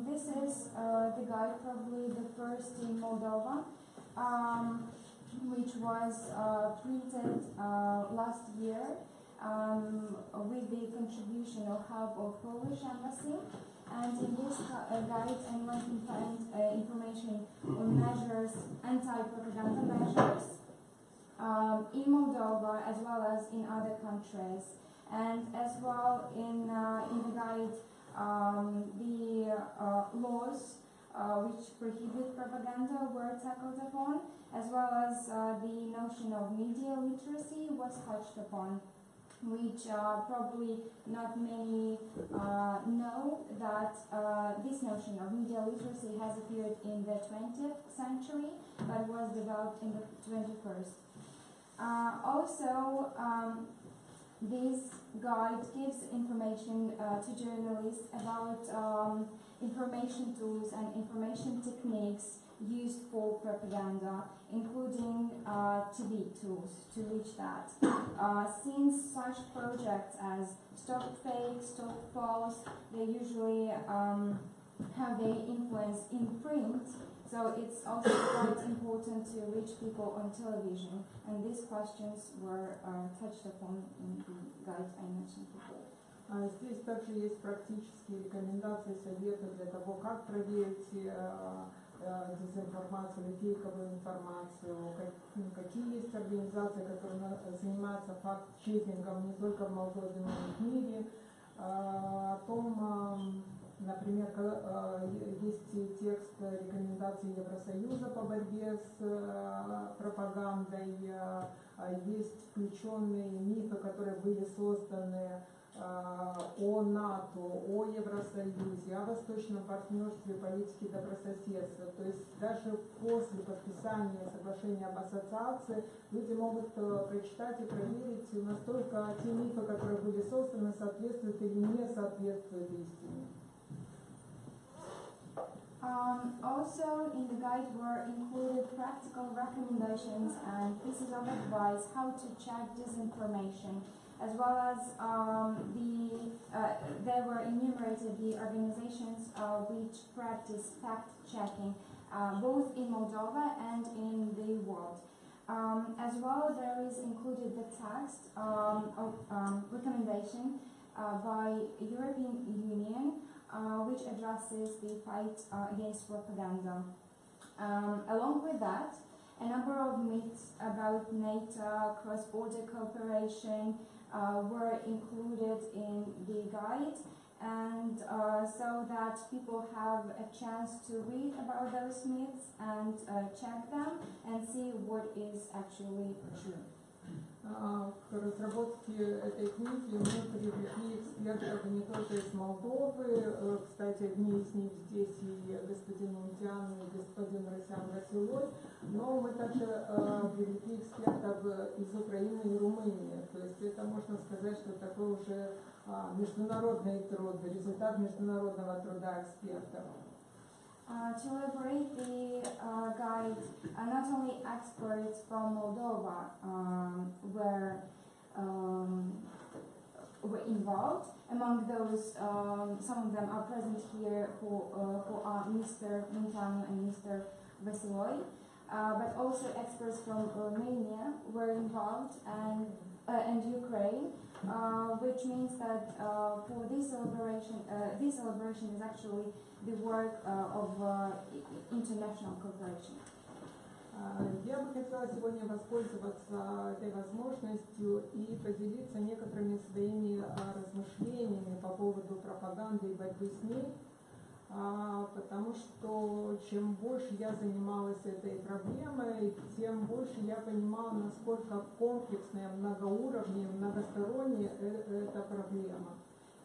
This is the guide, probably the first in Moldova, which was printed last year with the contribution of help of Polish Embassy. And in this guide, anyone can find information on measures, anti-propaganda measures in Moldova as well as in other countries. And as well in the guide, the laws which prohibit propaganda were tackled upon, as well as the notion of media literacy was touched upon, which probably not many know that this notion of media literacy has appeared in the 20th century, but was developed in the 21st. Also, this guide gives information to journalists about information tools and information techniques used for propaganda, including TV tools to reach that. Since such projects as StopFake, StopFals, they usually have their influence in print, so it's also quite important to reach people on television, and these questions were touched upon in the guide I mentioned before. Здесь также есть практические рекомендации, советы для того, как проверить дезинформацию или фейковую информацию, какие есть организации, которые занимаются факт-чекингом не только в Молдове, но и в мире, о том, например, есть текст рекомендаций Евросоюза по борьбе с пропагандой, есть включенные мифы, которые были созданы о НАТО, о Евросоюзе, о восточном партнерстве, политике добрососедства. То есть даже после подписания соглашения об ассоциации люди могут прочитать и проверить, насколько те мифы, которые были созданы, соответствуют или не соответствуют истине. Also in the guide were included practical recommendations and pieces of advice how to check disinformation, as well as there were enumerated the organizations which practice fact-checking both in Moldova and in the world. As well, there is included the text of recommendation by European Union which addresses the fight against propaganda. Along with that, a number of myths about NATO, cross-border cooperation were included in the guide, and so that people have a chance to read about those myths and check them and see what is actually true. К разработке этой книги мы привлекли экспертов не только из Молдовы, кстати, одни из них здесь и господин Munteanu, и господин Василой, но мы также привлекли экспертов из Украины и Румынии. То есть это можно сказать, что такой уже международный труд, результат международного труда экспертов. To elaborate the guide, not only experts from Moldova were involved. Among those, some of them are present here, who are Mr. Munteanu and Mr. Vasiloi, but also experts from Romania were involved, and Ukraine, which means that for this elaboration is actually the work of international cooperation. Я бы хотела сегодня воспользоваться этой возможностью и поделиться некоторыми своими размышлениями по поводу пропаганды и борьбы с ней, потому что чем больше я занималась этой проблемой, тем больше я понимала, насколько комплексная, многоуровневая, многосторонняя эта проблема.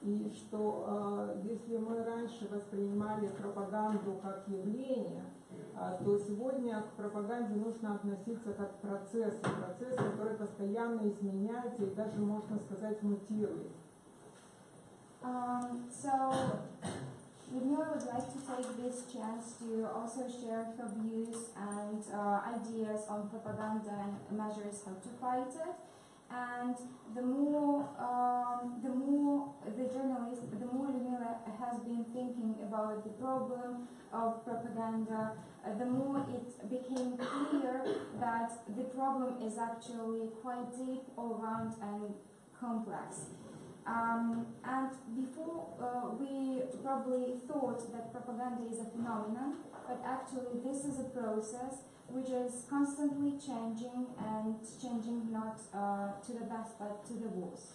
И что если мы раньше воспринимали пропаганду как явление, то сегодня к пропаганде нужно относиться как к процессу, который постоянно изменяется и даже, можно сказать, мутирует. So, Ludmila would like to take this chance to also share her views and ideas on propaganda and measures how to fight it. And the more the journalist, the more Ludmila has been thinking about the problem of propaganda, the more it became clear that the problem is actually quite deep, all round, and complex. And before we probably thought that propaganda is a phenomenon, but actually this is a process which is constantly changing, and changing not to the best but to the worse.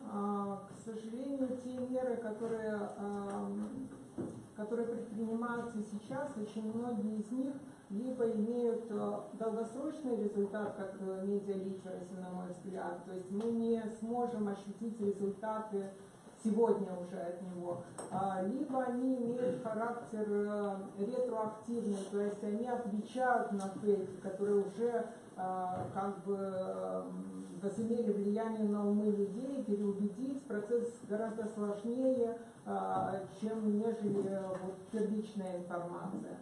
К сожалению, те меры, которые предпринимаются сейчас, очень многие из них либо имеют долгосрочный результат, как медиа-литераси, на мой взгляд, то есть мы не сможем ощутить результаты сегодня уже от него, либо они имеют характер ретроактивный, то есть они отвечают на фейки, которые уже как бы возымели влияние на умы людей, переубедить процесс гораздо сложнее, чем нежели вот первичная информация.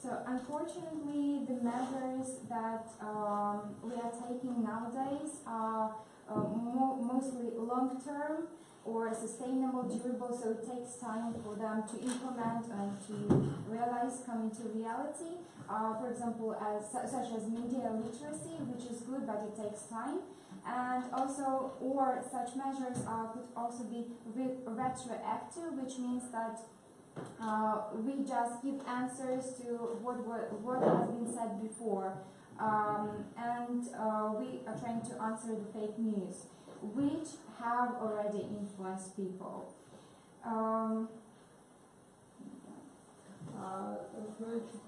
So unfortunately, the measures that we are taking nowadays are mostly long-term or sustainable, durable, so it takes time for them to implement and to realize, come into reality. For example, such as media literacy, which is good, but it takes time. And also, or such measures could also be retroactive, which means that we just give answers to what has been said before, and we are trying to answer the fake news, which have already influenced people. Значит,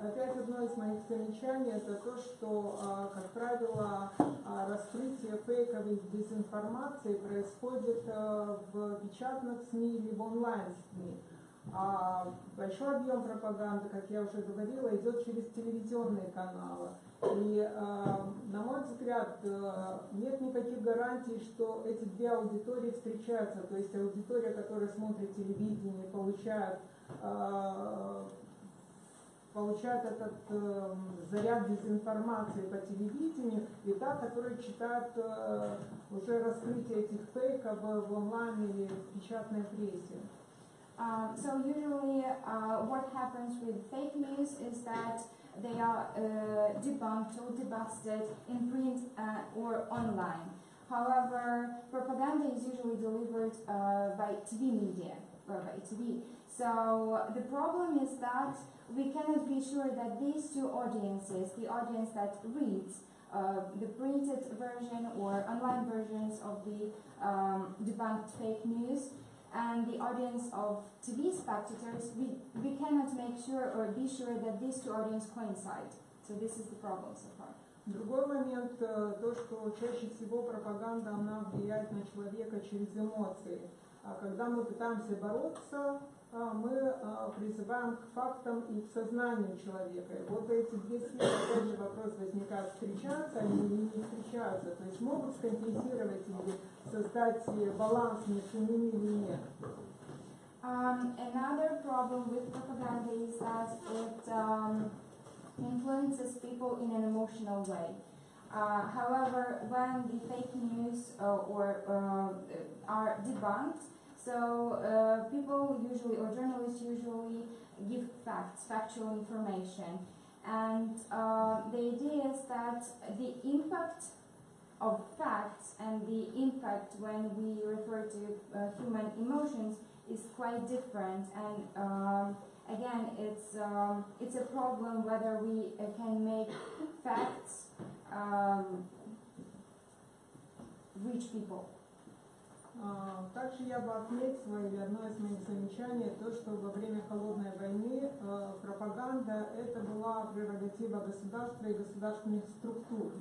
опять одно из моих замечаний это то, что, как правило, раскрытие фейковой дезинформации происходит в печатных СМИ либо онлайн-СМИ. Большой объем пропаганды, как я уже говорила, идет через телевизионные каналы. И, на мой взгляд, нет никаких гарантий, что эти две аудитории встречаются. То есть аудитория, которая смотрит телевидение, получает этот заряд дезинформации по телевидению, и та, которая читает уже раскрытие этих фейков в онлайн или в печатной прессе. So usually what happens with fake news is that they are debunked or debusted in print or online. However, propaganda is usually delivered by TV media, or by TV. So the problem is that we cannot be sure that these two audiences, the audience that reads the printed version or online versions of the debunked fake news, and the audience of TV spectators, we cannot make sure or be sure that these two audiences coincide. So this is the problem so far. Другой момент, то, что чаще всего пропаганда, она влияет на человека через эмоции. А когда мы пытаемся бороться, мы призываем к фактам и к сознанию человека. И вот эти две сферы, опять же вопрос возникает, встречаются они или не встречаются, то есть могут скомпенсировать или создать баланс между ними или нет. Another problem with propaganda is that it influences people in an emotional way. However, when the fake news are debunked, so people usually, or journalists usually, give facts, factual information. And the idea is that the impact of facts and the impact when we refer to human emotions is quite different. And again, it's a problem whether we can make facts reach people. Также я бы отметила, или одно из моих замечаний, то, что во время Холодной войны пропаганда это была прерогатива государства и государственных структур.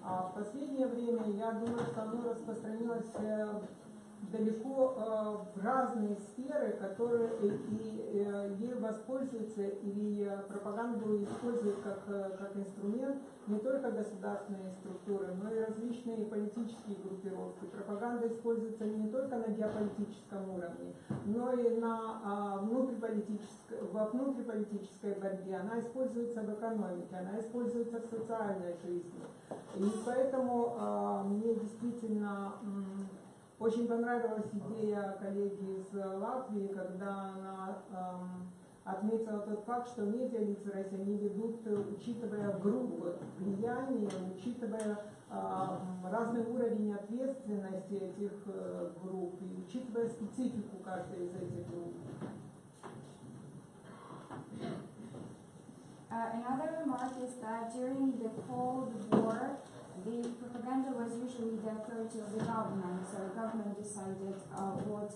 А в последнее время я думаю, что оно распространилось далеко в разные сферы, которые ею воспользуются, или пропаганду используют как инструмент не только государственные структуры, но и различные политические группировки. Пропаганда используется не только на геополитическом уровне, но и во внутриполитической борьбе. Она используется в экономике, она используется в социальной жизни. И поэтому мне действительно очень понравилась идея коллеги из Латвии, когда она отметила тот факт, что медиа-литераси они ведут, учитывая группы влияния, учитывая разный уровень ответственности этих групп и учитывая специфику каждой из этих групп. Another remark is that during the Cold War, the propaganda was usually the authority of the government, so the government decided what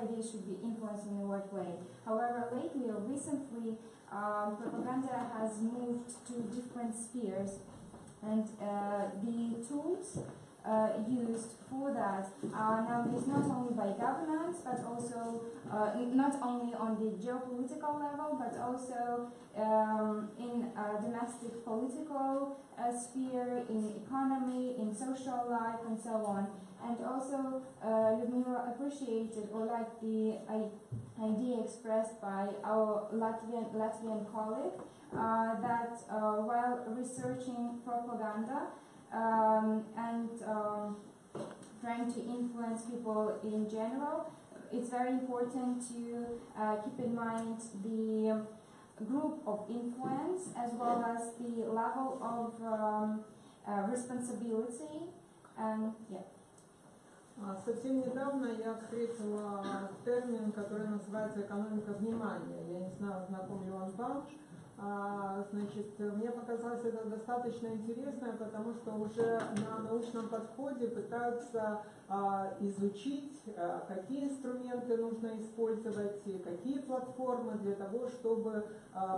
ideas should be influenced in what way. However, lately or recently, propaganda has moved to different spheres, and the tools used for that are nowadays not only by governments, but also not only on the geopolitical level, but also in domestic political sphere, in economy, in social life, and so on. And also, Ludmila appreciated or liked the idea expressed by our Latvian colleague that while researching propaganda and trying to influence people in general, it's very important to keep in mind the group of influence as well as the level of responsibility. And yeah. Совсем недавно я встретила термин, который называется экономика внимания. Я не знаю, знаком ли он вам. Значит, мне показалось это достаточно интересно, потому что уже на научном подходе пытаются изучить, какие инструменты нужно использовать, какие платформы для того, чтобы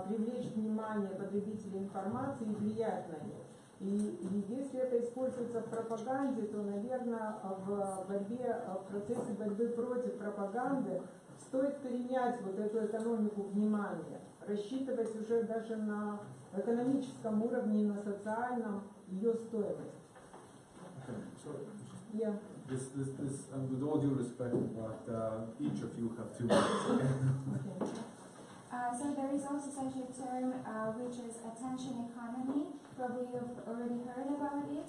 привлечь внимание потребителей информации и влиять на них. И если это используется в пропаганде, то, наверное, в процессе борьбы против пропаганды стоит перенять вот эту экономику внимания, рассчитывать уже даже на экономическом уровне и на социальном ее стоимость. Okay, so Yeah. this, and with all due respect, but each of you have 2 minutes. Okay. So there is also such a term which is attention economy. Probably you've already heard about it.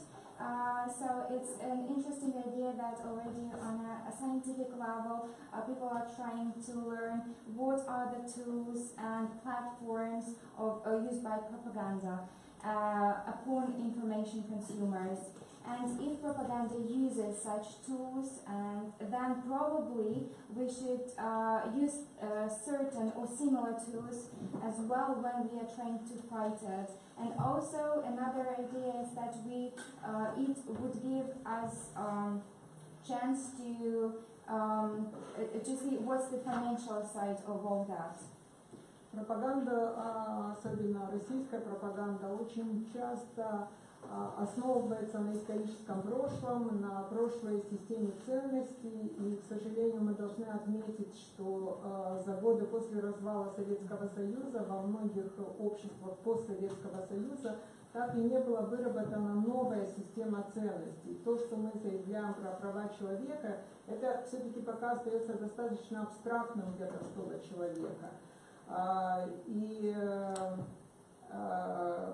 So it's an interesting idea that already on a scientific level, people are trying to learn what are the tools and platforms used by propaganda upon information consumers. And if propaganda uses such tools, then probably we should use certain or similar tools as well when we are trying to fight it. And also another idea is that it would give us chance to see what's the financial side of all that. Пропаганда, особенно российская пропаганда, очень часто основывается на историческом прошлом, на прошлой системе ценностей, и, к сожалению, мы должны отметить, что за годы после развала Советского Союза во многих обществах постсоветского Союза так и не была выработана новая система ценностей. То, что мы заявляем про права человека, это все-таки пока остается достаточно абстрактным для простого человека. И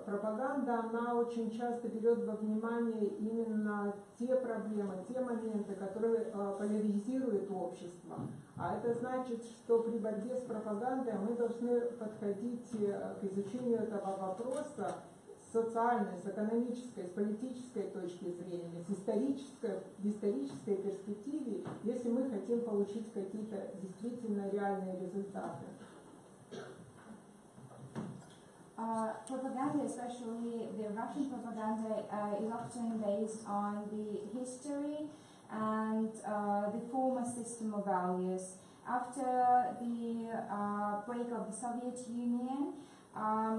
пропаганда, она очень часто берет во внимание именно те проблемы, те моменты, которые поляризируют общество. А это значит, что при борьбе с пропагандой мы должны подходить к изучению этого вопроса с социальной, с экономической, с политической точки зрения, с исторической перспективе, если мы хотим получить какие-то действительно реальные результаты. Propaganda, especially the Russian propaganda, is often based on the history and the former system of values. After the break of the Soviet Union,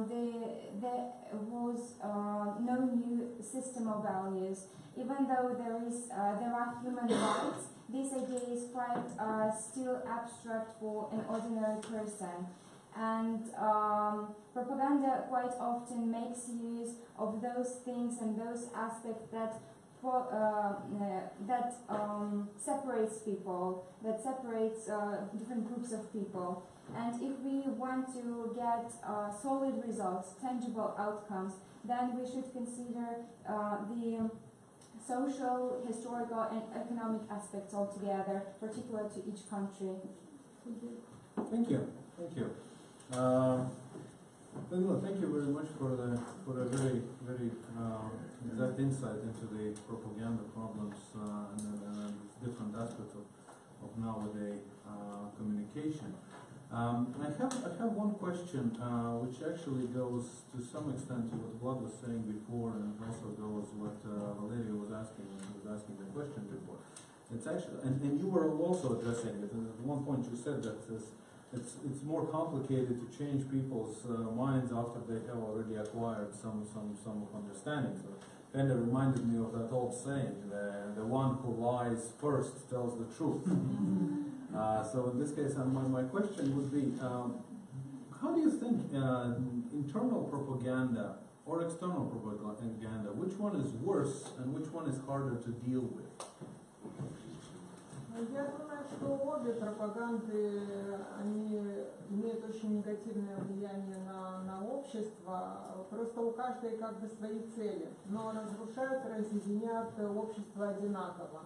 there was no new system of values. Even though there are human rights, this idea is quite still abstract for an ordinary person. And propaganda quite often makes use of those things and those aspects that separates people, that separates different groups of people. And if we want to get solid results, tangible outcomes, then we should consider the social, historical, and economic aspects altogether, particular to each country. Thank you. Thank you. Danilo, thank you very much for a very exact insight into the propaganda problems and different aspects of nowadays communication. I have one question which actually goes to some extent to what Vlad was saying before, and also goes what Valeria was asking when she was asking the question before. It's actually, and you were also addressing it. And at one point you said that it's more complicated to change people's minds after they have already acquired some understanding. So it kind of reminded me of that old saying, the one who lies first tells the truth. So in this case, my question would be, how do you think internal propaganda or external propaganda, which one is worse and which one is harder to deal with? Я думаю, что обе пропаганды, они имеют очень негативное влияние на общество, просто у каждой как бы свои цели, но разрушают, разъединят общество одинаково.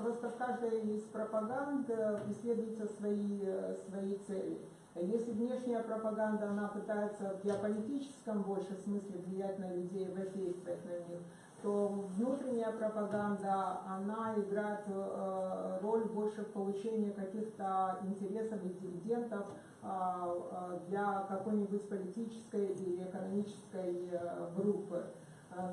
Просто в каждой из пропаганд преследуются свои цели. Если внешняя пропаганда, она пытается в геополитическом больше смысле влиять на людей, воздействовать на них, то внутренняя пропаганда, она играет роль больше в получении каких-то интересов и дивидендов для какой-нибудь политической или экономической группы.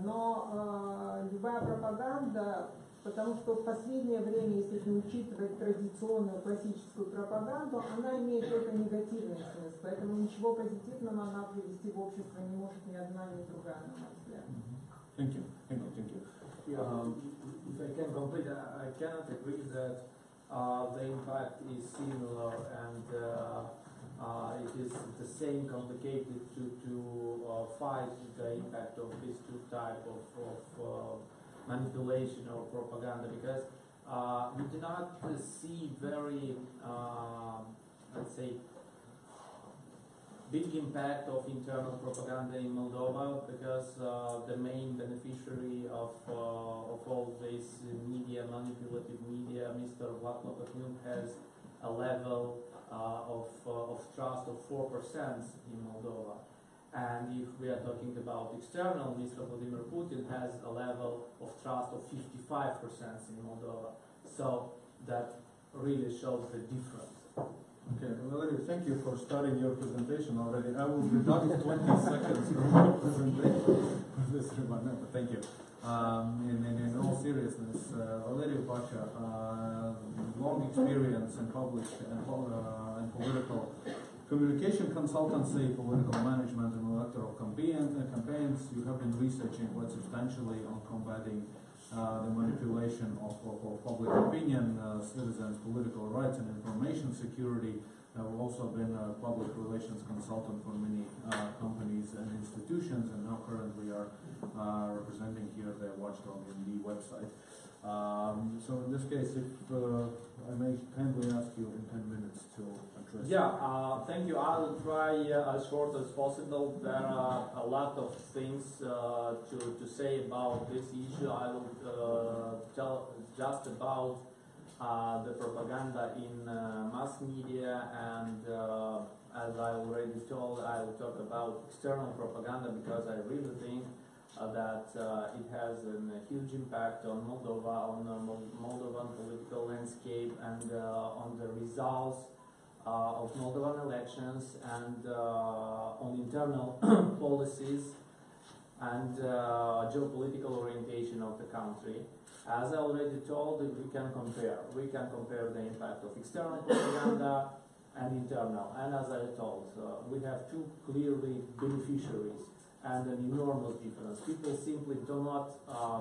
Но любая пропаганда, потому что в последнее время, если не учитывать традиционную классическую пропаганду, она имеет только негативный смысл, поэтому ничего позитивного она привести в общество не может ни одна, ни другая, на мой взгляд. Thank you. Thank you. Thank you. If I can complete, I cannot agree that the impact is similar and it is the same complicated to fight the impact of these two type of manipulation or propaganda, because we do not see very, let's say, big impact of internal propaganda in Moldova, because the main beneficiary of all this media, manipulative media, Mr. Latvian, has a level of trust of 4% in Moldova. And if we are talking about external, Mr. Vladimir Putin has a level of trust of 55% in Moldova. So that really shows the difference. Okay, Valery, thank you for starting your presentation already. I will deduct 20 seconds from your presentation for this reminder, but thank you. In all seriousness, Valery Pacha, long experience in public and political communication consultancy, political management, and electoral campaigns. You have been researching quite substantially on combating the manipulation of public opinion, citizens' political rights, and information security. I've also been a public relations consultant for many companies and institutions, and now currently are representing here the WatchDogs.md website. So in this case, if I may kindly ask you in 10 minutes to address. Yeah, thank you. I will try as short as possible. There are a lot of things to say about this issue. I will tell just about the propaganda in mass media, and as I already told, I will talk about external propaganda, because I really think that it has a huge impact on Moldova, on the Moldovan political landscape, and on the results of Moldovan elections, and on internal policies and geopolitical orientation of the country. As I already told, we can compare. We can compare the impact of external propaganda and internal. And as I told, we have two clearly beneficiaries and an enormous difference. People simply do not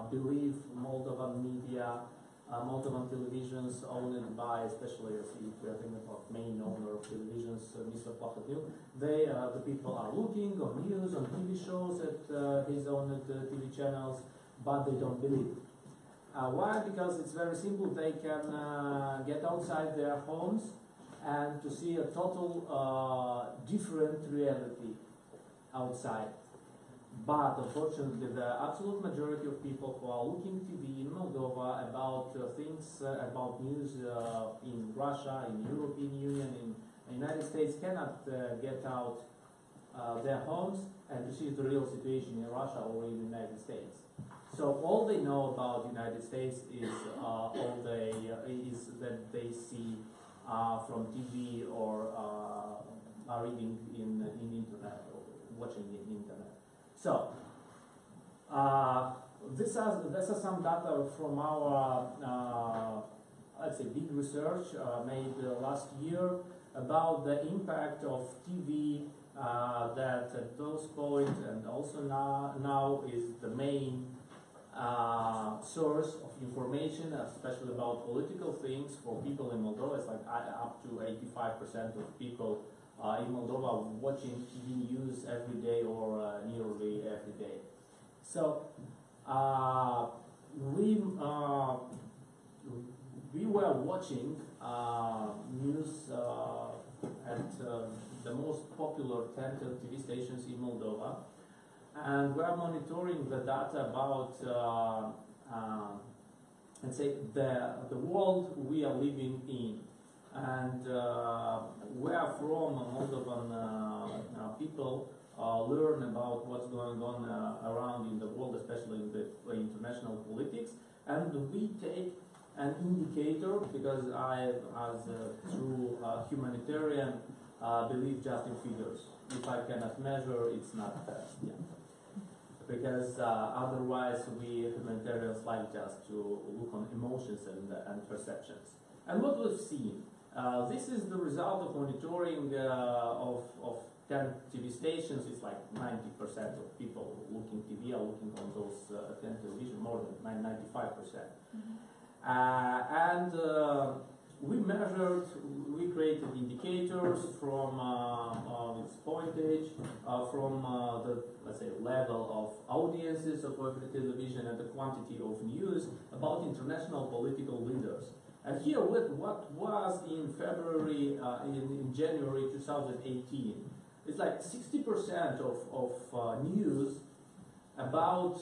believe Moldovan media, Moldovan televisions owned by, especially if we are thinking about main owner of televisions, Mr. Plahotniuk. The people are looking on news, on TV shows at his own TV channels, but they don't believe. Why? Because it's very simple. They can get outside their homes and to see a total different reality outside. But unfortunately, the absolute majority of people who are looking TV in Moldova about things, about news in Russia, in European Union, in the United States, cannot get out their homes and to see the real situation in Russia or in the United States. So all they know about the United States is is that they see from TV or are reading in internet or watching in internet. So this are some data from our let's say big research made last year about the impact of TV that at those points and also now is the main source of information, especially about political things for people in Moldova. It's like up to 85% of people in Moldova watching TV news every day or nearly every day. So we were watching news at the most popular 10 TV stations in Moldova. And we are monitoring the data about, let's say, the world we are living in, and where from Moldovan people learn about what's going on around in the world, especially in the international politics, and we take an indicator, because I, as a true humanitarian, believe just in figures. If I cannot measure, it's not yeah. Because otherwise we humanitarians like just to look on emotions and perceptions. And what we've seen, this is the result of monitoring of 10 TV stations. It's like 90% of people looking TV are looking on those 10 television, more than 95%. And we measured, we created indicators from its pointage, from the, let's say, level of audiences of every television and the quantity of news about international political leaders. And here what was in February, in January 2018, it's like 60% of news about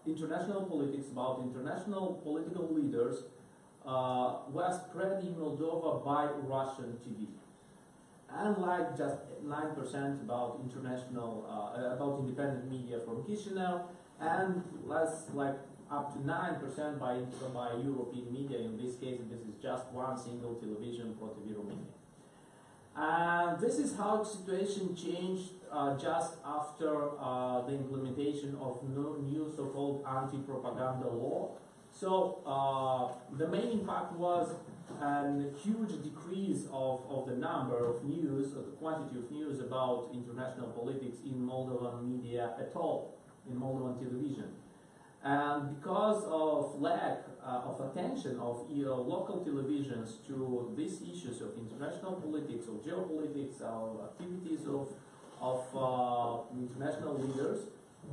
international politics, about international political leaders, was spread in Moldova by Russian TV, and like just 9% about international, about independent media from Chisinau, and less like up to 9% by European media. In this case, this is just one single television, ProTV Romania. And this is how the situation changed just after the implementation of new so-called anti-propaganda law. So the main impact was a huge decrease of the number of news, of the quantity of news about international politics in Moldovan media at all, in Moldovan television. And because of lack of attention of local televisions to these issues of international politics, of geopolitics, of activities of international leaders,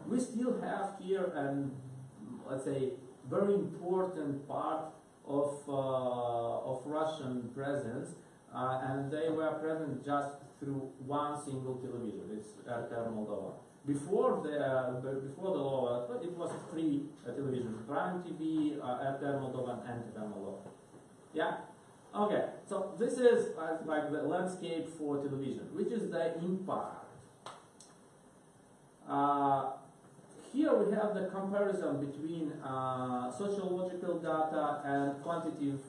we still have here an, let's say, very important part of Russian presence, and they were present just through one single television. It's RTR Moldova. Before the law, it was 3 televisions: Prime TV, RTR Moldova, and NTV Moldova. Yeah. Okay. So this is like the landscape for television, which is the impact. Here we have the comparison between sociological data and quantitative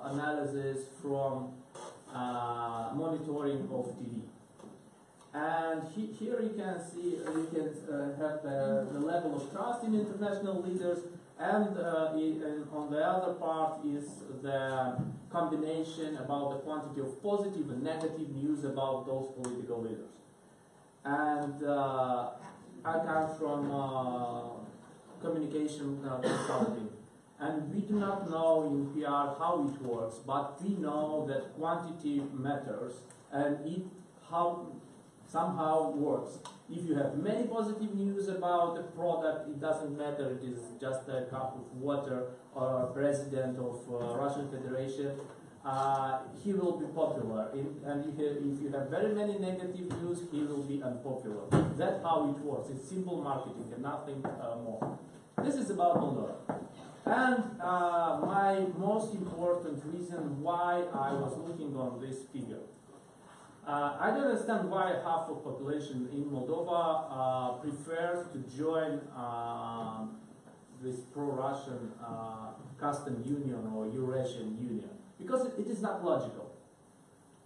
analysis from monitoring of TV. And here you can see, you can have the level of trust in international leaders, and on the other part is the combination about the quantity of positive and negative news about those political leaders. And I come from communication consulting, and we do not know in PR how it works, but we know that quantity matters, and it somehow works. If you have many positive news about a product, it doesn't matter, it is just a cup of water or a president of Russian Federation, he will be popular. And if you have very many negative news, he will be unpopular. That's how it works. It's simple marketing and nothing more. This is about Moldova. And my most important reason why I was looking on this figure. I don't understand why half of population in Moldova prefers to join this pro-Russian custom union or Eurasian union, because it is not logical.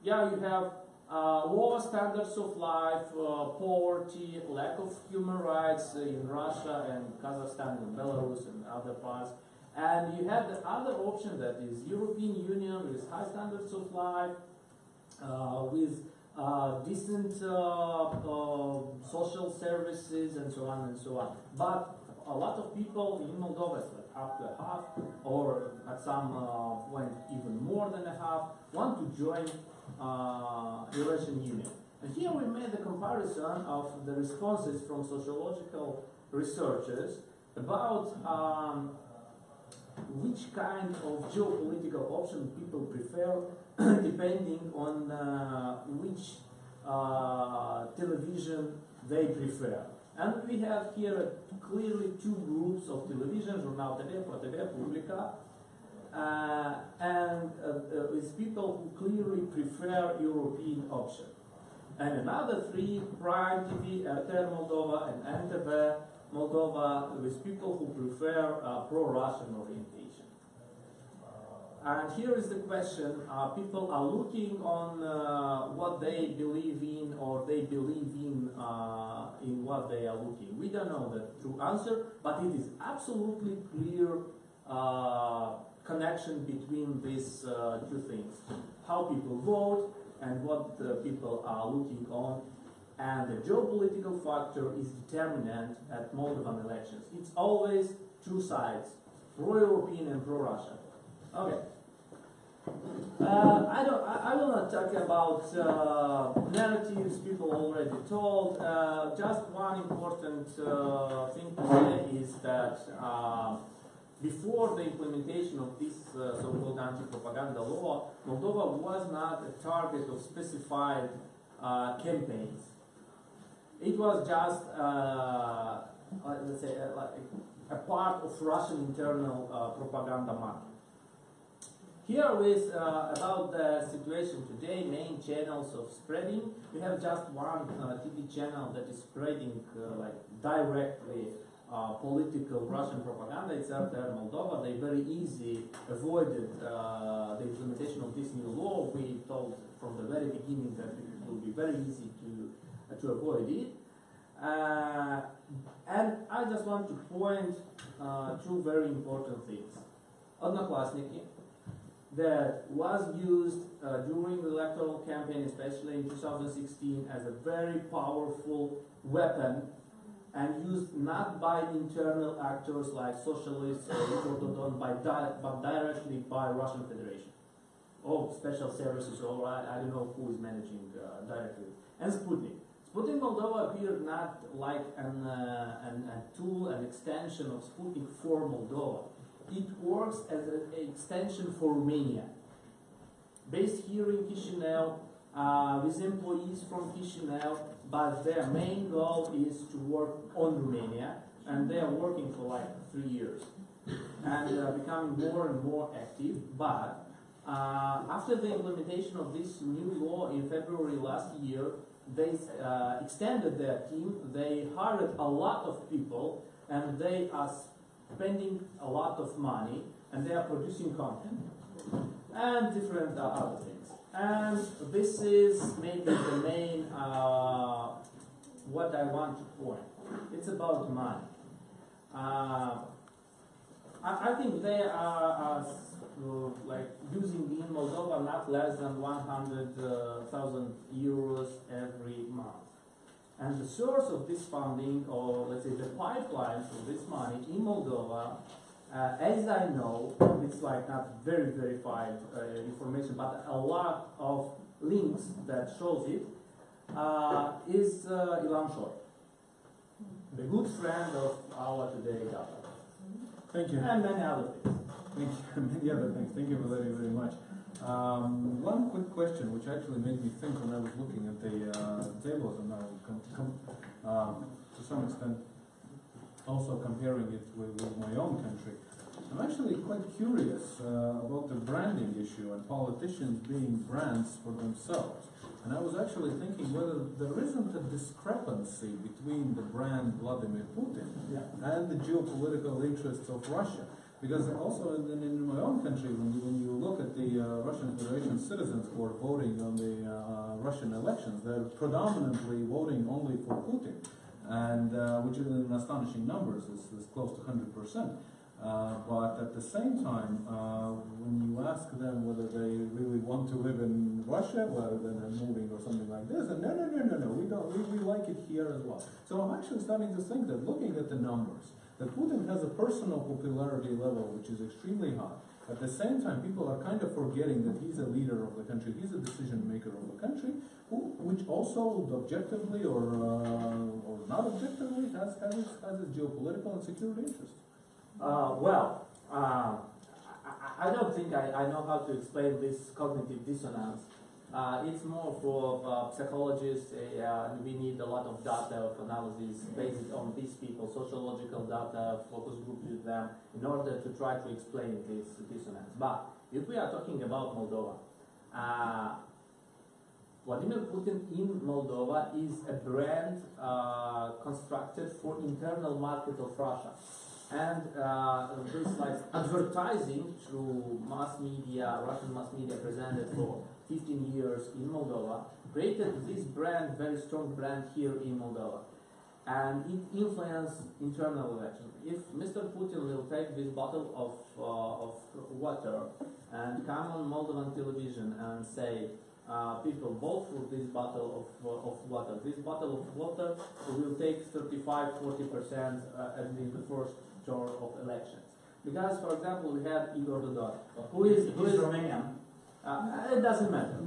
Yeah, you have lower standards of life, poverty, lack of human rights in Russia and Kazakhstan and Belarus and other parts. And you have the other option, that is European Union with high standards of life, with decent social services and so on and so on. But a lot of people in Moldova, like up to half, or at some point even more than a half, want to join Eurasian Union. And here we made the comparison of the responses from sociological researchers about which kind of geopolitical option people prefer depending on which television they prefer. And we have here clearly 2 groups of television, Jornal TV, ProTV, Publica, and with people who clearly prefer European option. And another 3, Prime TV, RTR Moldova, and NTV Moldova, with people who prefer pro-Russian orientation. And here is the question, people are looking on what they believe in, or they believe in what they are looking. We don't know the true answer, but it is absolutely clear connection between these two things. How people vote and what people are looking on. And the geopolitical factor is determinant at Moldovan elections. It's always two sides, pro-European and pro-Russian. Okay. I will not talk about narratives people already told. Just one important thing to say is that before the implementation of this so-called anti-propaganda law, Moldova was not a target of specified campaigns. It was just, let's say, a part of Russian internal propaganda market. Here is about the situation today, main channels of spreading. We have just one TV channel that is spreading like directly political Russian propaganda. It's RTR Moldova. They very easily avoided the implementation of this new law. We told from the very beginning that it will be very easy to avoid it. And I just want to point two very important things. Odnoklassniki, that was used during the electoral campaign, especially in 2016, as a very powerful weapon, and used not by internal actors like socialists or Dodon, but directly by Russian Federation, or special services, or I don't know who is managing directly. And Sputnik. Sputnik Moldova appeared not like a tool, an extension of Sputnik for Moldova. It works as an extension for Romania. Based here in Chisinau, with employees from Chisinau, but their main goal is to work on Romania, and they are working for like 3 years and becoming more and more active. But after the implementation of this new law in February last year, they extended their team, they hired a lot of people, and they are spending a lot of money, and they are producing content and different other things. And this is maybe the main what I want to point. It's about money. I think they are like using in Moldova not less than 100,000 euros every month. And the source of this funding, or let's say the pipeline for this money in Moldova, as I know, it's like not very verified information, but a lot of links that shows it, is Ilan Shoy, the good friend of our today government. Thank you. And many other things. Thank you. Many other things. Thank you very, very much. One quick question, which actually made me think when I was looking at the tables, and I will to some extent also comparing it with my own country. I'm actually quite curious about the branding issue and politicians being brands for themselves. And I was actually thinking whether there isn't a discrepancy between the brand Vladimir Putin and the geopolitical interests of Russia. Because also in my own country, when you look at the Russian Federation citizens who are voting on the Russian elections, they're predominantly voting only for Putin, and which is in astonishing numbers, is close to 100%. But at the same time, when you ask them whether they really want to live in Russia rather than moving or something like this, and no, we don't. We like it here as well. So I'm actually starting to think that looking at the numbers, that Putin has a personal popularity level which is extremely high. At the same time, people are kind of forgetting that he's a leader of the country, he's a decision maker of the country, which also objectively or not objectively has its geopolitical and security interests. I don't think I know how to explain this cognitive dissonance. It's more for psychologists, and we need a lot of data of analysis based on these people, sociological data, focus groups with them, in order to try to explain this dissonance. But if we are talking about Moldova, Vladimir Putin in Moldova is a brand constructed for internal market of Russia. And this like advertising through mass media, Russian mass media presented for 15 years in Moldova, created this brand, very strong brand here in Moldova. And it influenced internal election. If Mr. Putin will take this bottle of water and come on Moldovan television and say, people vote for this bottle of water. This bottle of water will take 35–40% in the first turn of elections. Because, for example, we had Igor Munteanu, who is Romanian. It doesn't matter.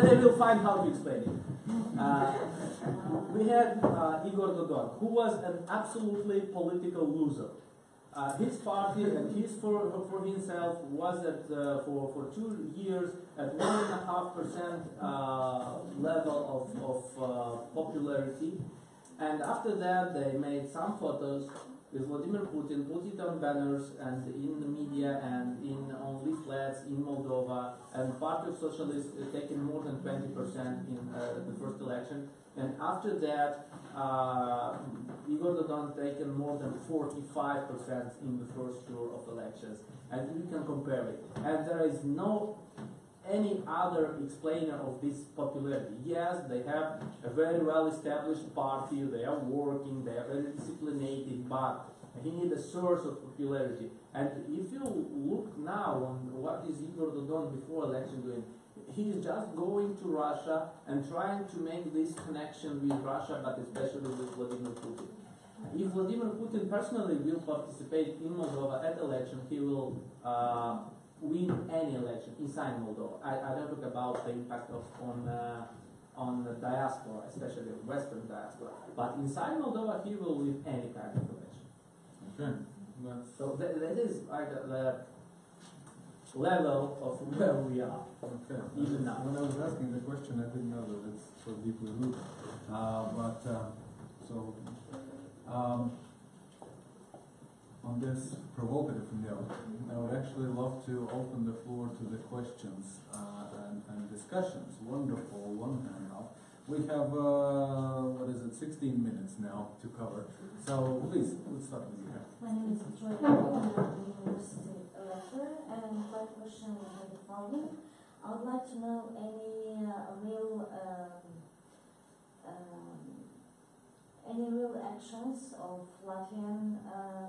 they will find how to explain it. We had Igor Munteanu, who was an absolutely political loser. His party and his for himself was at for 2 years at 1.5% level of popularity, and after that they made some photos with Vladimir Putin, put it on banners and in the media and on leaflets in Moldova, and Party of Socialists taking more than 20% in the first election, and after that Igor Munteanu taken more than 45% in the first tour of elections, and you can compare it. And there is no any other explainer of this popularity. Yes, they have a very well established party, they are working, they are very disciplined, but he needs a source of popularity. And if you look now on what is Igor Munteanu before election doing, he is just going to Russia and trying to make this connection with Russia, but especially with Vladimir Putin. If Vladimir Putin personally will participate in Moldova at election, he will win any election inside Moldova. I don't talk about the impact on the diaspora, especially Western diaspora. But inside Moldova, he will win any kind of election. Okay. So that is like the level of where we are. Okay. Even now. When I was asking the question, I didn't know that it's so deeply rooted. On this provocative note, I would actually love to open the floor to the questions and discussions. Wonderful, one and a half. We have, 16 minutes now to cover. So please, let's start with you. My name is Joy. I'm a university lecturer, and my question would be the following. I would like to know any real actions of Latvian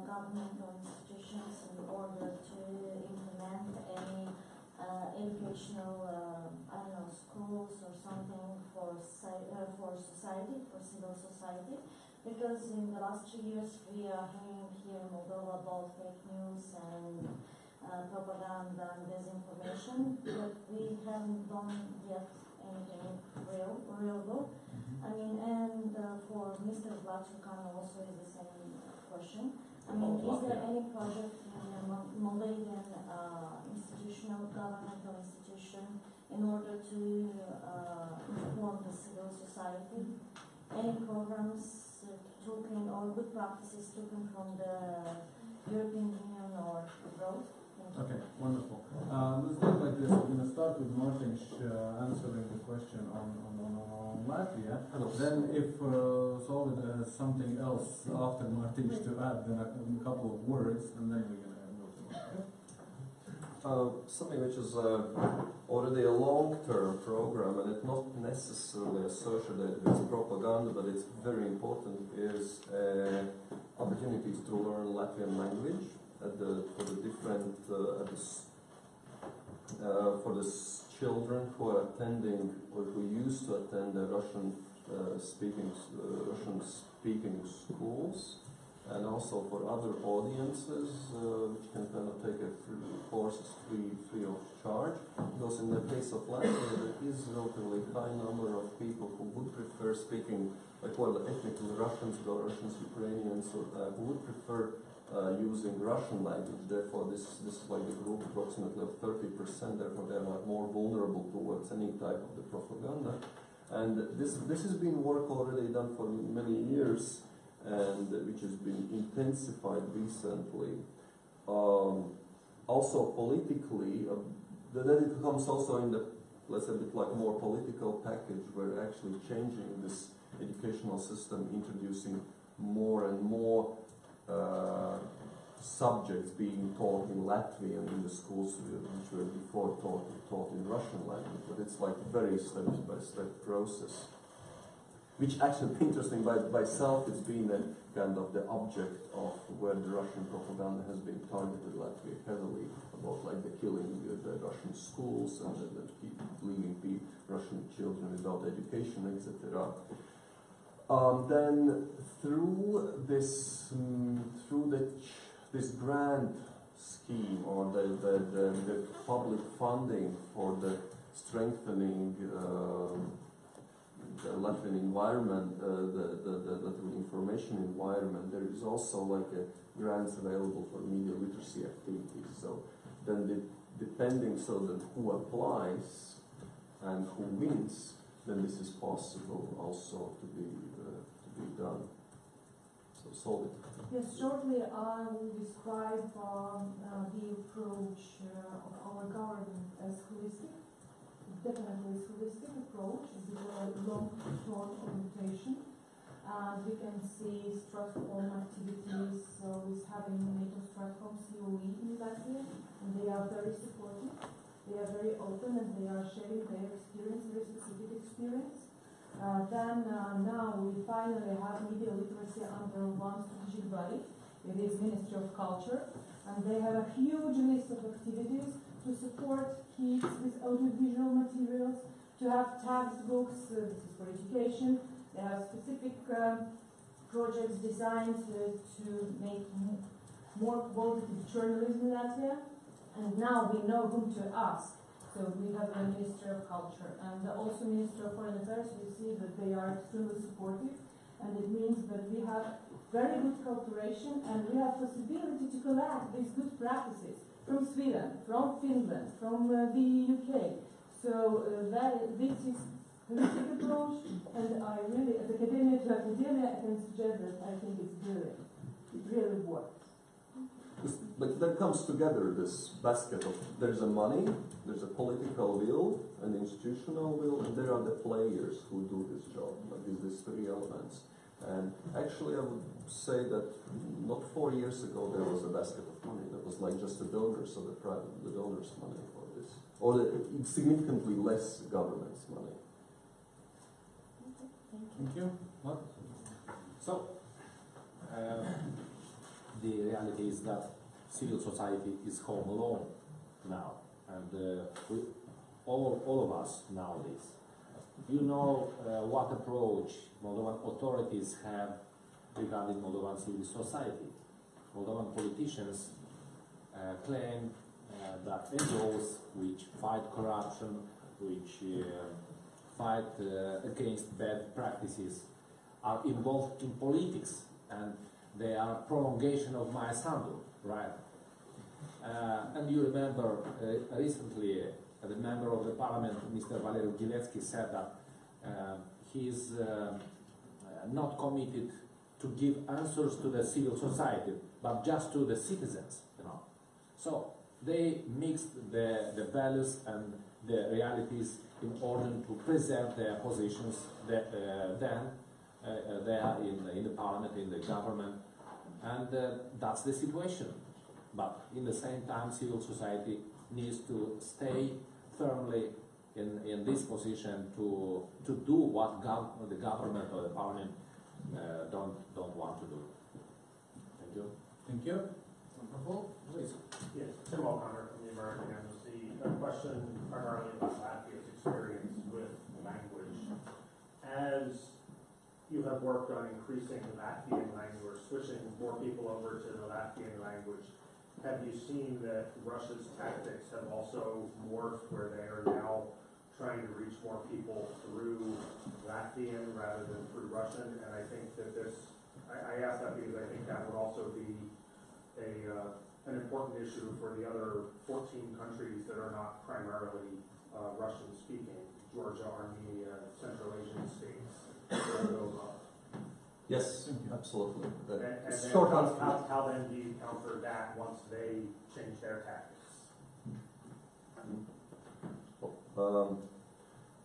governmental institutions in order to implement any educational, schools or something for society, for civil society, because in the last 2 years we are hearing here in Moldova about fake news and propaganda and disinformation, but we haven't done yet anything real. I mean, and for Mr. Vlachukano also is the same question. I mean, is there any project in the Moldavian institutional, governmental institution in order to inform the civil society? Any programs taken or good practices taken from the European Union or abroad? Okay, wonderful. Let's do it like this. We're going to start with Mārtiņš answering the question on Latvia. Then if Solvita has something else after Mārtiņš to add, then a couple of words, and then we're going to go to something which is already a long-term program, and it's not necessarily associated with propaganda, but it's very important, is opportunities to learn Latvian language for the children who are attending or who used to attend the Russian speaking schools, and also for other audiences which can kind of take courses free of charge. Because in the case of Latvia, there is a relatively high number of people who would prefer speaking, ethnically Russians, Belarusians, Ukrainians, who would prefer using Russian language. Therefore, this is like a group approximately of 30%. Therefore, they are more vulnerable towards any type of the propaganda. And this has been work already done for many years, and which has been intensified recently. Also politically, then it comes also in the, let's say, a bit like more political package, where actually changing this educational system, introducing more and more subjects being taught in Latvian in the schools which were before taught in Russian language, but it's like a very step-by-step process. Which actually, interesting by itself, it's been a kind of the object of where the Russian propaganda has been targeted Latvia heavily, about like the killing the Russian schools and leaving Russian children without education, etc. Then through this grant scheme or the public funding for the strengthening the Latvian environment, the Latvian information environment, there is also like a grants available for media literacy activities. So then depending who applies and who wins, then this is possible also to be done. So Solvita. Yes, shortly I will describe the approach of our government as holistic. Definitely it's holistic approach, with a long-term orientation. And we can see StopFals activities with having NATO StopFals COE in Latvia, and they are very supportive. They are very open and they are sharing their experience, very specific experience. Now we finally have media literacy under one strategic body. It is Ministry of Culture, and they have a huge list of activities to support kids with audiovisual materials, to have textbooks, this is for education. They have specific projects designed to make more qualitative journalism in Latvia. And now we know whom to ask. So we have a Ministry of Culture and also Ministry of Foreign Affairs. We see that they are extremely supportive, and it means that we have very good cooperation and we have possibility to collect these good practices from Sweden, from Finland, from the UK. So this is holistic approach, and I really, as academia to academia, I can suggest that I think it's brilliant. It really works. But then comes together this basket of, there's a money, there's a political will, an institutional will, and there are the players who do this job, like these three elements. And actually I would say that not 4 years ago there was a basket of money that was like just the donors, so the donors' money for this. Or significantly less government's money. Thank you. What? So, the reality is that civil society is home alone now, and all of us nowadays. You know what approach Moldovan authorities have regarding Moldovan civil society. Moldovan politicians claim that NGOs which fight corruption, which fight against bad practices, are involved in politics, and they are prolongation of my handle, right? And you remember recently the member of the parliament, Mr. Valeriu Ghilețchi, said that he is not committed to give answers to the civil society, but just to the citizens, you know. So they mixed the values and the realities in order to preserve their positions. Then they are in the parliament, in the government, and that's the situation. But in the same time, civil society needs to stay firmly in this position to do what the government or the parliament don't want to do. Thank you. Thank you. Please. Yes, Tim O'Connor from the American Embassy. A question primarily about Latvia's experience with language. As you have worked on increasing the Latvian language, switching more people over to the Latvian language, have you seen that Russia's tactics have also morphed where they are now trying to reach more people through Latvian rather than through Russian? And I think that I ask that because I think that would also be an important issue for the other 14 countries that are not primarily Russian speaking: Georgia, Armenia, Central Asian states, Moldova. Yes, absolutely. And short then answer. how then do you counter that once they change their tactics?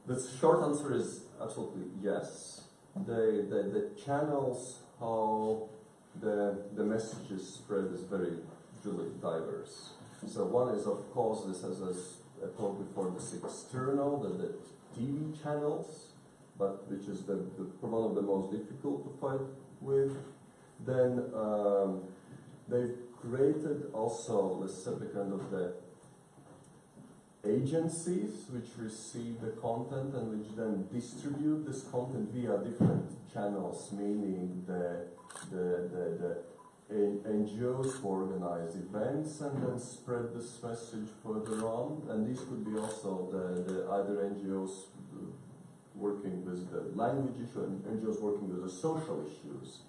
The short answer is absolutely yes. The channels how the messages spread is very really diverse. So one is, of course, this as I told before, this external, the TV channels, but which is one of the most difficult to fight with. Then they've created also, let's say, the kind of the agencies which receive the content and which then distribute this content via different channels, meaning the NGOs who organize events and then spread this message further on, and these could be also the either NGOs working with the language issue and NGOs working with the social issues.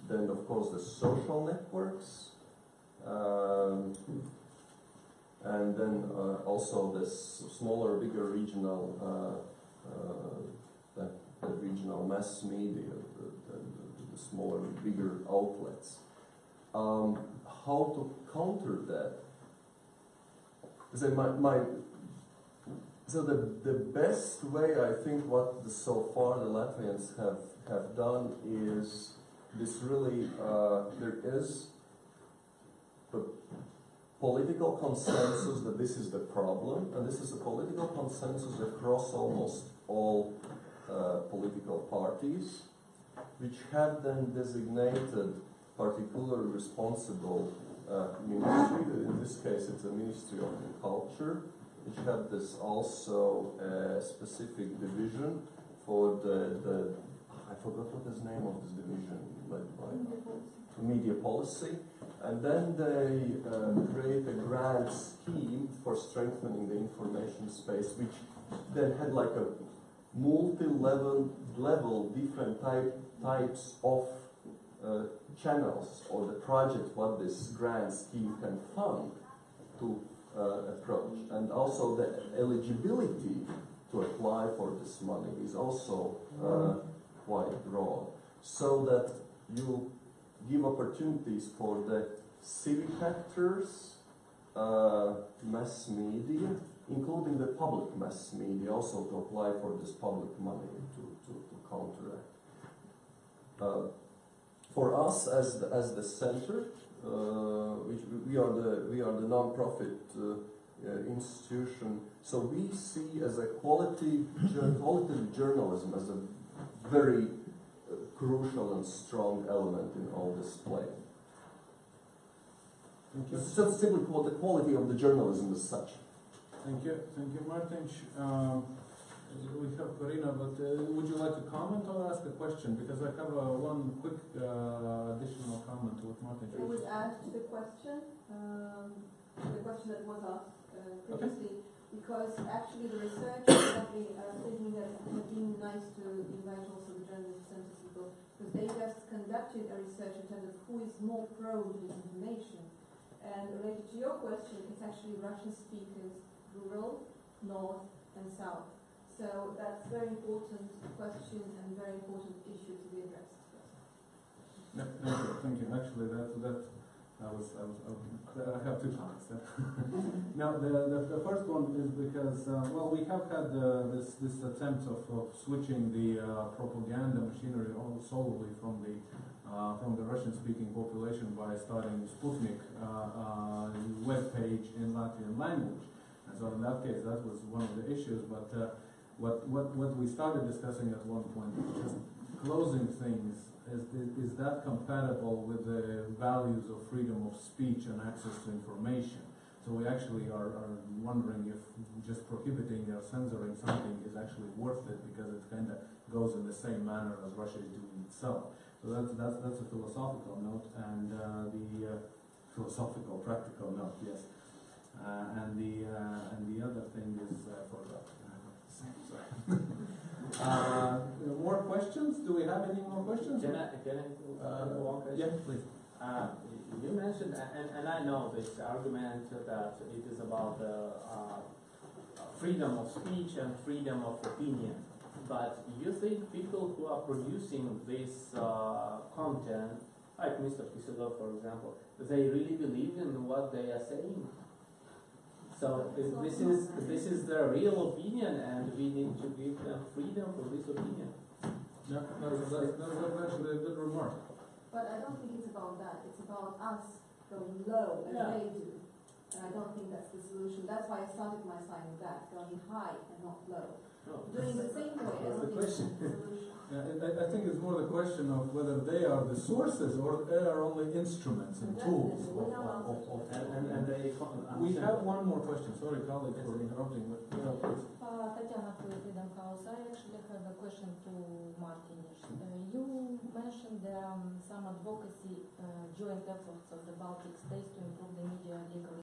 Then of course the social networks, and then also this smaller, bigger regional the regional mass media, the smaller, bigger outlets. How to counter that? So the best way, I think, what so far the Latvians have done is this really, there is a political consensus that this is the problem, and this is a political consensus across almost all political parties, which have then designated particular responsible ministry. In this case, it's a Ministry of Culture, which had this also specific division for the I forgot what is the name of this division, led by media policy. And then they create a grant scheme for strengthening the information space, which then had like a multi-level different types of channels or the project what this grant scheme can fund to approach. And also the eligibility to apply for this money is also quite broad, so that you give opportunities for the civic actors, mass media, including the public mass media, also to apply for this public money to counteract. For us as the center, which we are the non-profit institution, so we see as a quality journalism as a very crucial and strong element in all this play. Thank you. It's just simply the quality of the journalism as such. Thank you, Mārtiņš. We have Karina, but would you like to comment or ask a question? Because I have one quick additional comment to what Mārtiņš I would add to the question that was asked previously, because actually the research is thinking that it would have been nice to invite also the journalist center people, because they just conducted a research in terms of who is more prone to disinformation. And related to your question, it's actually Russian speakers, rural, north and south. So that's a very important question and very important issue to be addressed. Yeah, thank you. Actually, I have two comments there. Now, the first one is because, well, we have had this attempt of switching the propaganda machinery solely from the Russian-speaking population by starting Sputnik web page in Latvian language. And so in that case, that was one of the issues. But what we started discussing at one point was just closing things. Is that compatible with the values of freedom of speech and access to information? So we actually are wondering if just prohibiting or censoring something is actually worth it, because it kind of goes in the same manner as Russia is doing itself. So that's a philosophical note, and the philosophical practical note, yes. And the other thing is I forgot. More questions? Do we have any more questions? Can I one question? Yeah, please. You mentioned, and I know this argument that it is about freedom of speech and freedom of opinion. But you think people who are producing this content, like Mr. Kisilov, for example, they really believe in what they are saying? So this is their real opinion, and we need to give them freedom for this opinion. Yeah, that's actually a good remark. But I don't think it's about that. It's about us going low as Yeah. they do. And I don't think that's the solution. That's why I started my sign with that, going high and not low. No. Doing the same way, I That's don't the think that's question. the solution. I think it's more the question of whether they are the sources or they are only instruments and tools of And they We have one more question. Sorry, colleague, for interrupting, but please. Tatiana to Freedom House. I actually have a question to Mārtiņš. You mentioned some advocacy joint efforts of the Baltic states to improve the media legal